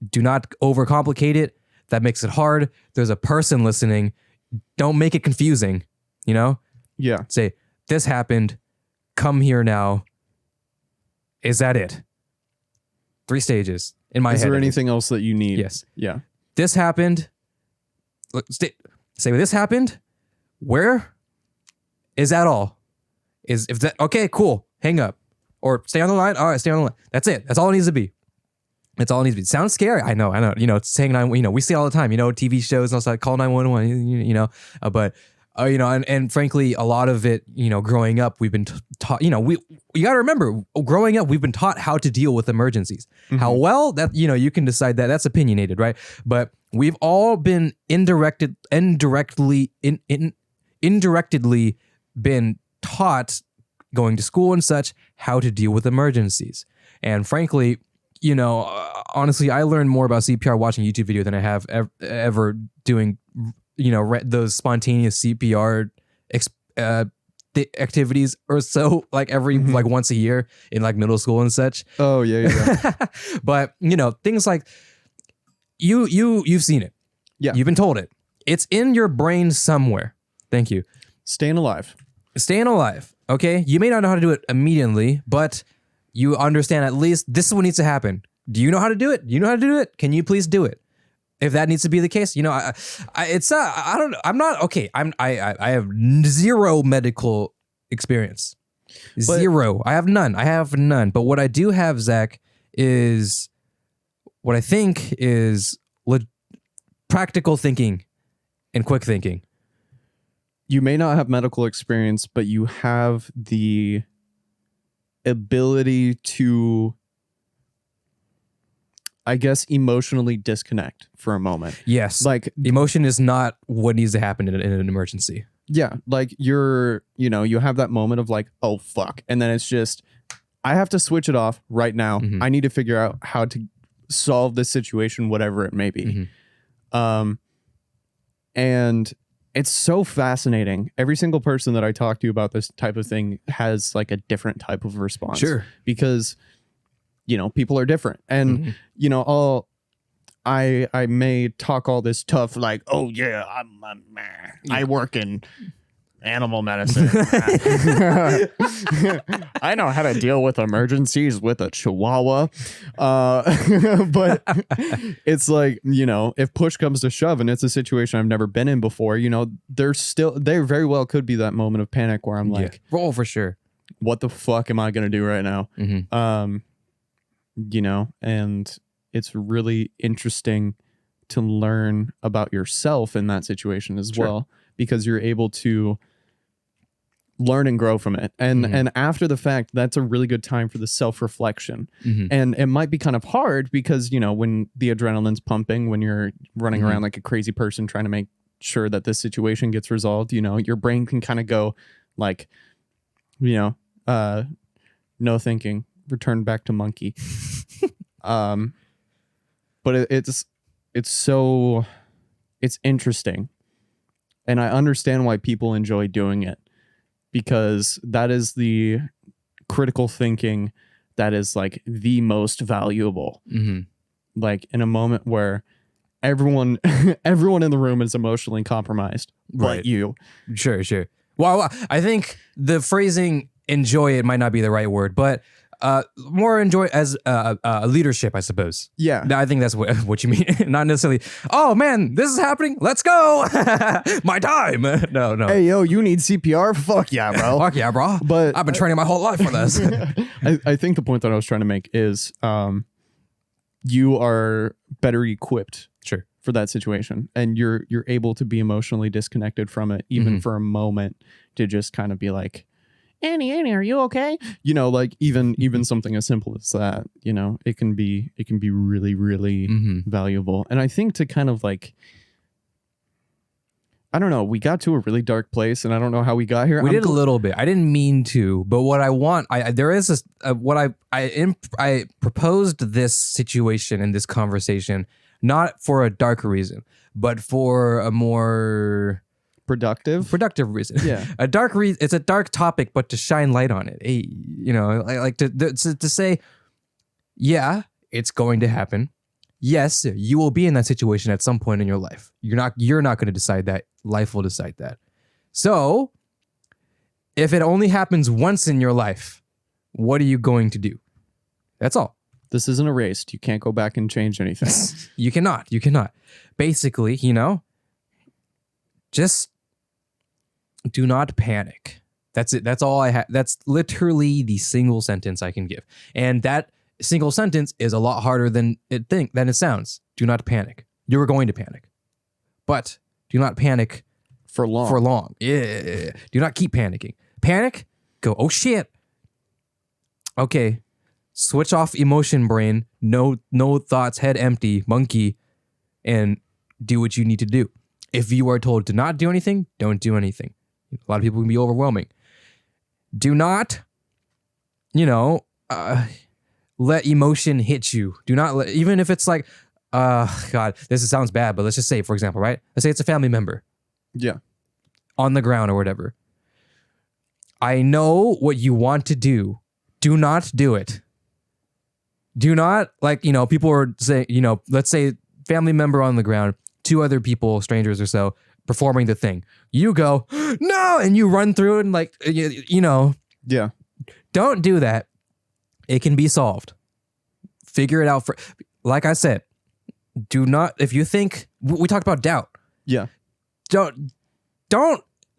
Do not overcomplicate it. That makes it hard. There's a person listening. Don't make it confusing. Yeah. Say, this happened. Come here now. Is that it? 3 stages in my head. Is there anything else that you need? Yes. Yeah. This happened. Say this happened. Where? Is that all? If that okay? Cool. Hang up or stay on the line. All right, stay on the line. That's it. That's all it needs to be. That's all it needs to be. Sounds scary. I know. It's saying we see it all the time. TV shows and also like call 911. But You know, and frankly, a lot of it, you know, growing up, we've been taught, you know, you got to remember, growing up, we've been taught how to deal with emergencies. How well that, you know, you can decide that, that's opinionated, right? But we've all been indirectly been taught, going to school and such, how to deal with emergencies. And frankly, you know, honestly, I learned more about CPR watching a YouTube video than I have ever doing, you know, those spontaneous CPR activities or so, like every like once a year in like middle school and such. Oh yeah. But you know, things like you've seen it. Yeah. You've been told it. It's in your brain somewhere. Thank you. Staying alive. Okay. You may not know how to do it immediately, but you understand at least this is what needs to happen. Do you know how to do it? Do you know how to do it? Can you please do it? If that needs to be the case, you know, I don't know. I'm not okay. I have zero medical experience. Zero. I have none. But what I do have, Zach, is what I think is practical thinking and quick thinking. You may not have medical experience, but you have the ability to, I guess, emotionally disconnect for a moment. Yes. Like emotion is not what needs to happen in an emergency. Yeah. Like you have that moment of like, oh, fuck. And then it's just, I have to switch it off right now. I need to figure out how to solve this situation, whatever it may be. And it's so fascinating. Every single person that I talk to about this type of thing has like a different type of response. Sure. Because, you know, people are different. And, you know, I may talk all this tough, like, oh yeah, I work in animal medicine. I know how to deal with emergencies with a chihuahua. But it's like, you know, if push comes to shove and it's a situation I've never been in before, you know, there very well could be that moment of panic where I'm like, roll for sure. What the fuck am I going to do right now? You know, and it's really interesting to learn about yourself in that situation as well, because you're able to learn and grow from it. And after the fact, that's a really good time for the self-reflection. And it might be kind of hard because, you know, when the adrenaline's pumping, when you're running around like a crazy person trying to make sure that this situation gets resolved, you know, your brain can kind of go like, you know, no thinking, return back to monkey. But it's interesting. And I understand why people enjoy doing it, because that is the critical thinking that is like the most valuable. Like in a moment where everyone in the room is emotionally compromised, but you. Sure. Well, I think the phrasing enjoy it might not be the right word, but more enjoy as leadership, I suppose. Yeah, I think that's what you mean. Not necessarily, oh man, this is happening, let's go. My time. No. Hey yo, you need CPR? Fuck yeah, bro. Fuck yeah, bro. But I've been training my whole life for this. I think the point that I was trying to make is you are better equipped for that situation, and you're able to be emotionally disconnected from it even for a moment, to just kind of be like, Annie, are you okay? You know, like even something as simple as that, you know, it can be really, really valuable. And I think to kind of like, I don't know, we got to a really dark place, and I don't know how we got here. We did a little bit. I didn't mean to, but what I want, there is this, I proposed this situation and this conversation not for a darker reason, but for a more productive reason. Yeah. It's a dark topic, but to shine light on it. You know, like to say, yeah, it's going to happen. Yes, you will be in that situation at some point in your life. You're not going to decide that. Life will decide that. So if it only happens once in your life, what are you going to do? That's all. This isn't a race. You can't go back and change anything. You cannot. Basically, you know, just do not panic. That's it. That's all I have. That's literally the single sentence I can give. And that single sentence is a lot harder than it sounds. Do not panic. You're going to panic. But do not panic For long. For long. Yeah. Do not keep panicking. Panic. Go, oh shit. Okay. Switch off emotion brain. No thoughts, head empty, monkey, and do what you need to do. If you are told to not do anything, don't do anything. A lot of people can be overwhelming. Do not, let emotion hit you. Do not let, even if it's like, God, this sounds bad, but let's just say, for example, right? Let's say it's a family member. Yeah. On the ground or whatever. I know what you want to do. Do not do it. Do not, people are saying, let's say family member on the ground, 2 other people, strangers or so, performing the thing. You go, no, and you run through it and Yeah. Don't do that. It can be solved. Figure it out like I said, do not, if you think, we talked about doubt. Yeah. Don't,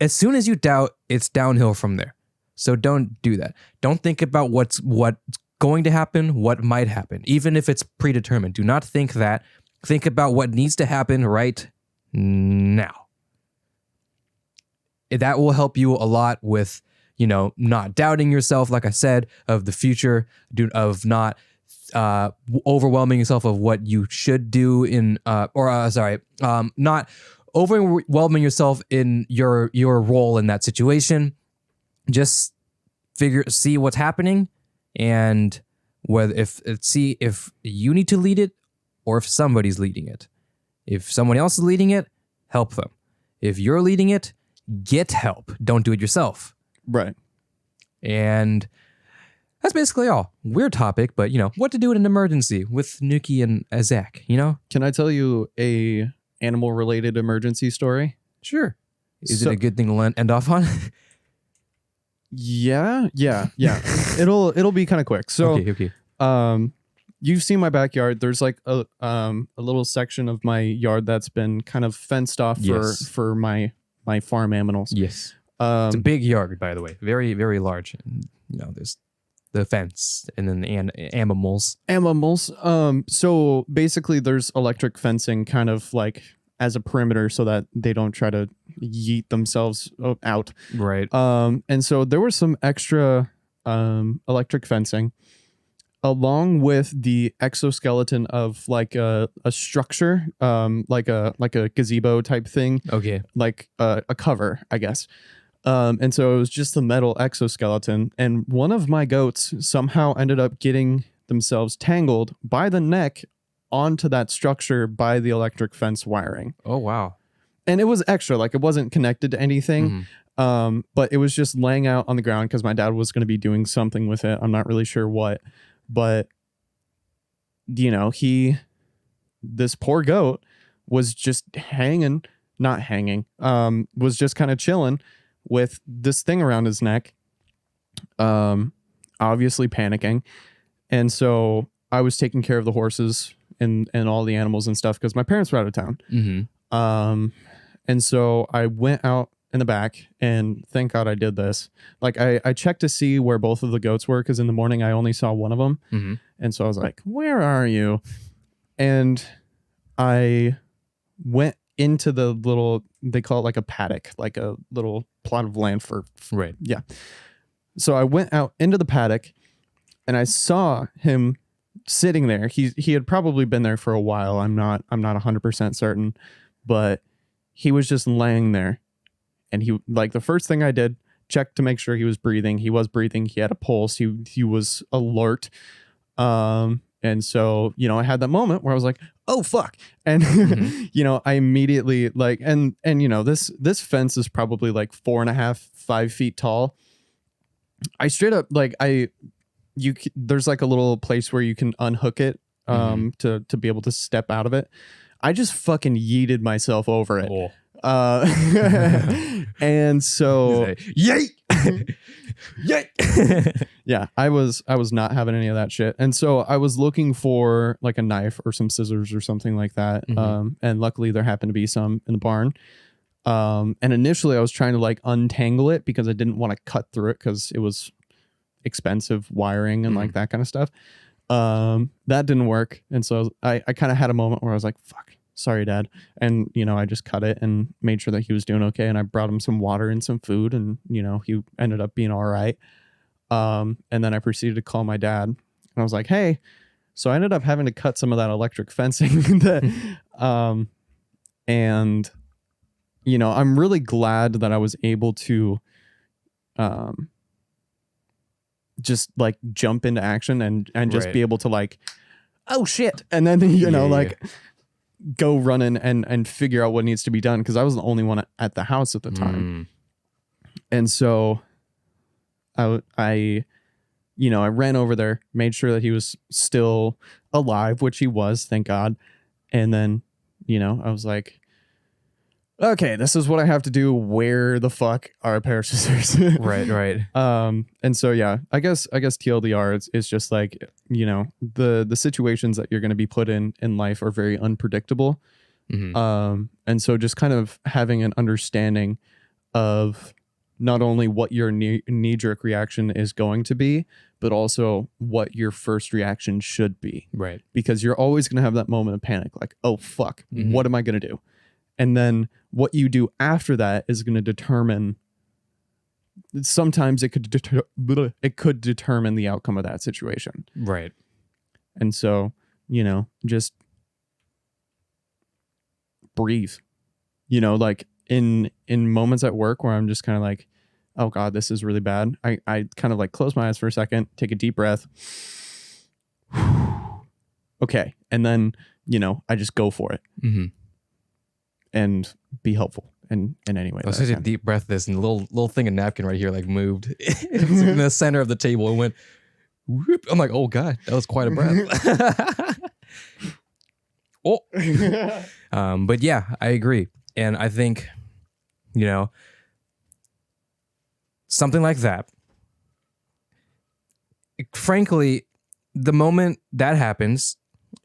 as soon as you doubt, it's downhill from there. So don't do that. Don't think about what's going to happen, what might happen, even if it's predetermined. Do not think that. Think about what needs to happen right now. That will help you a lot with, not doubting yourself, like I said, of the future, of not overwhelming yourself of what you should do not overwhelming yourself in your role in that situation. Just see what's happening, and see if you need to lead it or if somebody's leading it. If someone else is leading it, help them. If you're leading it, get help. Don't do it yourself. Right. And that's basically all. Weird topic, but what to do in an emergency with Anuki and Zach, Can I tell you a animal related emergency story? Sure. Is it a good thing to end off on? Yeah. It'll be kind of quick. So, okay. You've seen my backyard. There's like a little section of my yard that's been kind of fenced off for my farm animals. Yes. It's a big yard, by the way. Very, very large. There's the fence and then the animals. So basically there's electric fencing kind of like as a perimeter so that they don't try to yeet themselves out. Right. And so there was some extra electric fencing along with the exoskeleton of like a structure, like a gazebo type thing. Okay. Like a cover, I guess. And so it was just the metal exoskeleton. And one of my goats somehow ended up getting themselves tangled by the neck onto that structure by the electric fence wiring. Oh, wow. And it was extra, like it wasn't connected to anything. Mm-hmm. But it was just laying out on the ground because my dad was going to be doing something with it. I'm not really sure what, but this poor goat was just was just kind of chilling with this thing around his neck, obviously panicking. And so I was taking care of the horses and all the animals and stuff because my parents were out of town. Mm-hmm. And so I went out in the back, and thank God I did this. Like I checked to see where both of the goats were because in the morning I only saw one of them. Mm-hmm. And so I was like, where are you? And I went into the little, they call it like a paddock, like a little plot of land for right. Yeah. So I went out into the paddock and I saw him sitting there. He had probably been there for a while. I'm not 100% certain, but he was just laying there. And he, like, the first thing I did, checked to make sure he was breathing. He was breathing. He had a pulse. He was alert. And so, I had that moment where I was like, oh, fuck. And, mm-hmm. I immediately like, and this fence is probably like 4.5, 5 feet tall. I straight up, like, there's like a little place where you can unhook it, to be able to step out of it. I just fucking yeeted myself over it. Oh. And so, yay. Yeah, I was not having any of that shit. And so I was looking for like a knife or some scissors or something like that. Mm-hmm. And luckily there happened to be some in the barn. And initially I was trying to like untangle it because I didn't want to cut through it because it was expensive wiring and like that kind of stuff. That didn't work. And so I kind of had a moment where I was like, fuck. sorry, Dad. And, I just cut it and made sure that he was doing okay. And I brought him some water and some food, and, he ended up being all right. And then I proceeded to call my dad, and I was like, hey, so I ended up having to cut some of that electric fencing and, I'm really glad that I was able to, just like jump into action and just be able to like, oh shit. And then, go running and figure out what needs to be done. Cause I was the only one at the house at the time. And so I ran over there, made sure that he was still alive, which he was, thank God. And then, I was like, okay, this is what I have to do. Where the fuck are a pair of scissors? Right. And so, yeah, I guess TLDR is just like, the situations that you're going to be put in life are very unpredictable. And so just kind of having an understanding of not only what your knee-jerk reaction is going to be, but also what your first reaction should be. Right. Because you're always going to have that moment of panic, like, oh, fuck, what am I going to do? And then what you do after that is going to determine, sometimes it could determine the outcome of that situation. Right. And so, just breathe, like in moments at work where I'm just kind of like, oh God, this is really bad. I kind of like close my eyes for a second, take a deep breath. Okay. And then, I just go for it. And be helpful in any way. I was such a deep breath this, and the little thing of napkin right here like moved in the center of the table and went whoop. I'm like, oh God, that was quite a breath. But yeah, I agree. And I think, something like that, frankly, the moment that happens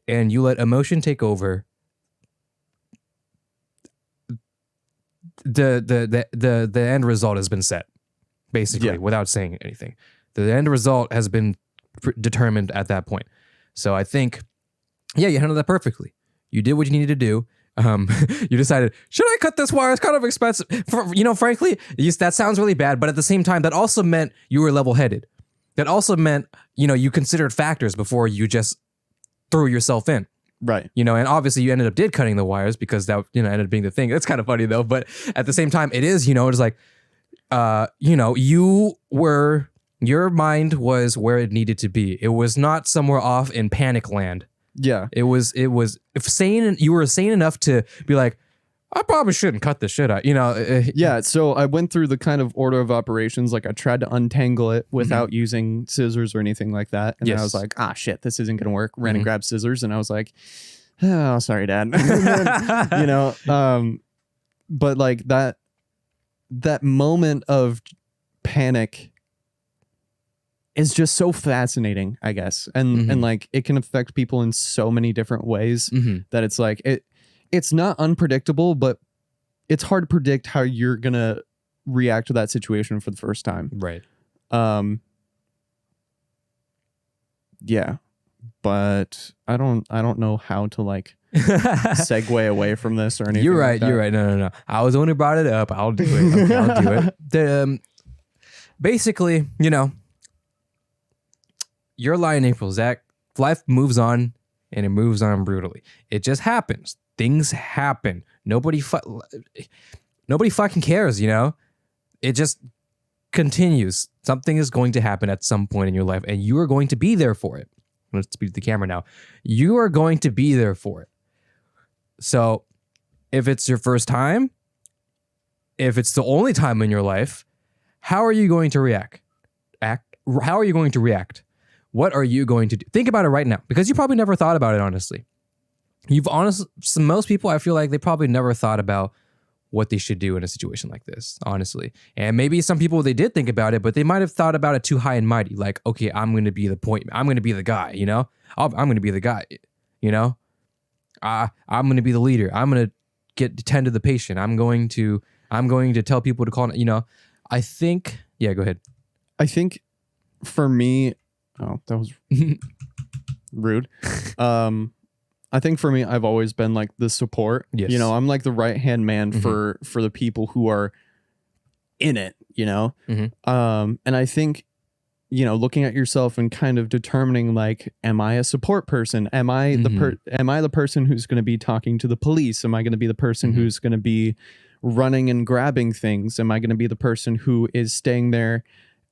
and you let emotion take over, the end result has been set, basically, without saying anything. The end result has been determined at that point. So I think, you handled that perfectly. You did what you needed to do. You decided, should I cut this wire? It's kind of expensive. Frankly, that sounds really bad, but at the same time, that also meant you were level-headed. That also meant, you considered factors before you just threw yourself in. Right. And obviously you ended up cutting the wires because that, ended up being the thing. It's kind of funny though, but at the same time it is, it's like, your mind was where it needed to be. It was not somewhere off in panic land. Yeah. It was if sane, you were sane enough to be like, I probably shouldn't cut this, should I? Yeah. So I went through the kind of order of operations. Like I tried to untangle it without using scissors or anything like that. And then I was like, shit, this isn't going to work. Ran and grabbed scissors. And I was like, oh, sorry, Dad. Then, but like that moment of panic is just so fascinating, I guess. And like it can affect people in so many different ways that it's like, it's not unpredictable, but it's hard to predict how you're going to react to that situation for the first time. Right. Yeah. But I don't know how to like segue away from this or anything. You're right. You're right. No. I was the one who brought it up. I'll do it. Okay, I'll do it. Basically, you're lying, April. Zach, life moves on and it moves on brutally. It just happens. Things happen. Nobody fucking cares, It just continues. Something is going to happen at some point in your life and you are going to be there for it. Let's speak to the camera now. You are going to be there for it. So if it's your first time, if it's the only time in your life, how are you going to react? How are you going to react? What are you going to do? Think about it right now, because you probably never thought about it, honestly. Most people, I feel like they probably never thought about what they should do in a situation like this, honestly. And maybe some people, they did think about it, but they might have thought about it too high and mighty. Like, okay, I'm going to be the point. I'm going to be the guy, I'm going to be the guy, I'm going to be the leader. I'm going to tend to the patient. I'm going to tell people to call, I think, go ahead. I think for me, oh, that was rude. I think for me, I've always been like the support. Yes. You know, I'm like the right hand man for the people who are in it, you know? And I think, you know, looking at yourself and kind of determining like, am I a support person? Am I the person who's going to be talking to the police? Am I going to be the person who's going to be running and grabbing things? Am I going to be the person who is staying there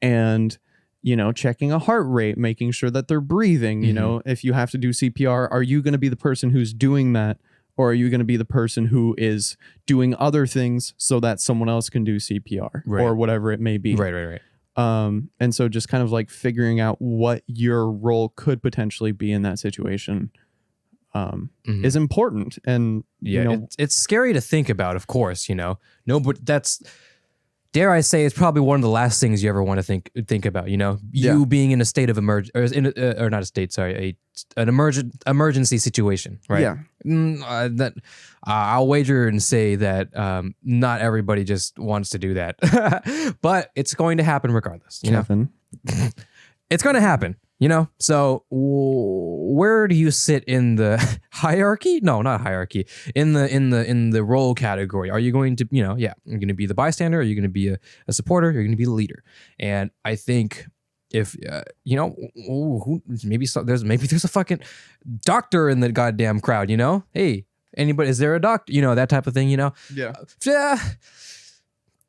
and, you know, checking a heart rate, making sure that they're breathing? You know, if you have to do CPR, are you going to be the person who's doing that? Or are you going to be the person who is doing other things so that someone else can do CPR or whatever it may be? Right. And so just kind of like figuring out what your role could potentially be in that situation is important. And yeah, you know, it's scary to think about, of course, you know. No, but that's, dare I say, it's probably one of the last things you ever want to think about, you know. You being in a state of or not a state, sorry, an emergency situation, right? Yeah. I'll wager and say that not everybody just wants to do that, but it's going to happen regardless. You know, it's going to happen. You know, so where do you sit in the hierarchy? No, not hierarchy. In the role category, are you going to, you know, you're going to be the bystander? Are you going to be a supporter? You're going to be the leader. And I think if you know, maybe there's a fucking doctor in the goddamn crowd. You know, hey, anybody? Is there a doctor? You know, that type of thing. You know,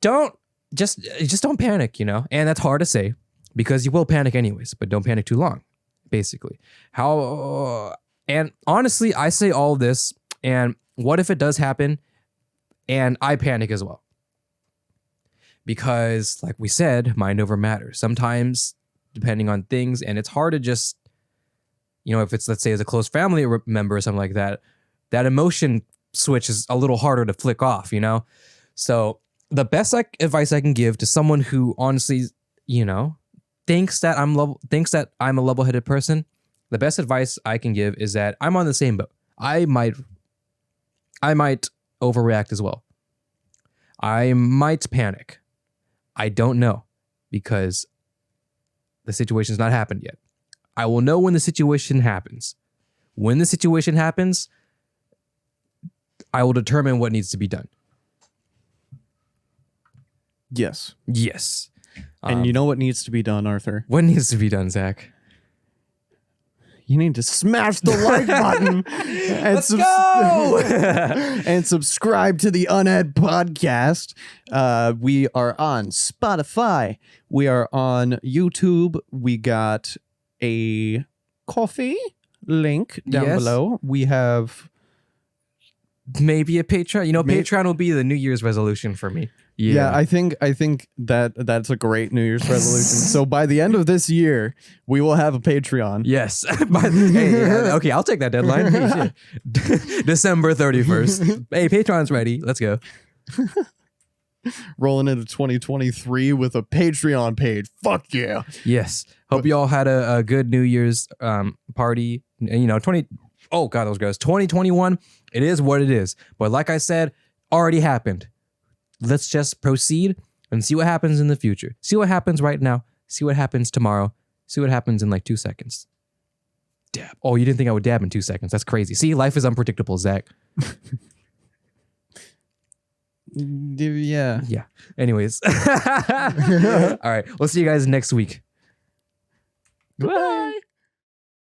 don't panic. You know, and that's hard to say, because you will panic anyways, but don't panic too long, basically. And honestly, I say all this, and what if it does happen and I panic as well? Because like we said, mind over matter. Sometimes, depending on things, and it's hard to just, you know, if it's, let's say, as a close family member or something like that, that emotion switch is a little harder to flick off, you know? So the best advice I can give to someone who honestly, you know, thinks that I'm a level-headed person, the best advice I can give is that I'm on the same boat. I might overreact as well. I might panic. I don't know, because the situation's not happened yet. I will know when the situation happens. When the situation happens, I will determine what needs to be done. Yes. And you know what needs to be done, Arthur? What needs to be done, Zach? You need to smash the like button and Let's go! and subscribe to the Uned podcast. We are on Spotify. We are on YouTube. We got a coffee link down below. We have maybe a Patreon. You know, Patreon will be the New Year's resolution for me. Yeah, I think that's a great New Year's resolution. So by the end of this year, we will have a Patreon. Yes. Okay, I'll take that deadline. Hey, December 31st. Hey, Patreon's ready. Let's go. Rolling into 2023 with a Patreon page. Fuck yeah. Yes. Hope you all had a good New Year's party. And, you know, oh God, that was gross. 2021, it is what it is. But like I said, already happened. Let's just proceed and see what happens in the future. See what happens right now. See what happens tomorrow. See what happens in like 2 seconds. Dab. Oh, you didn't think I would dab in 2 seconds. That's crazy. See, life is unpredictable, Zach. Yeah. Anyways. All right. We'll see you guys next week. Bye.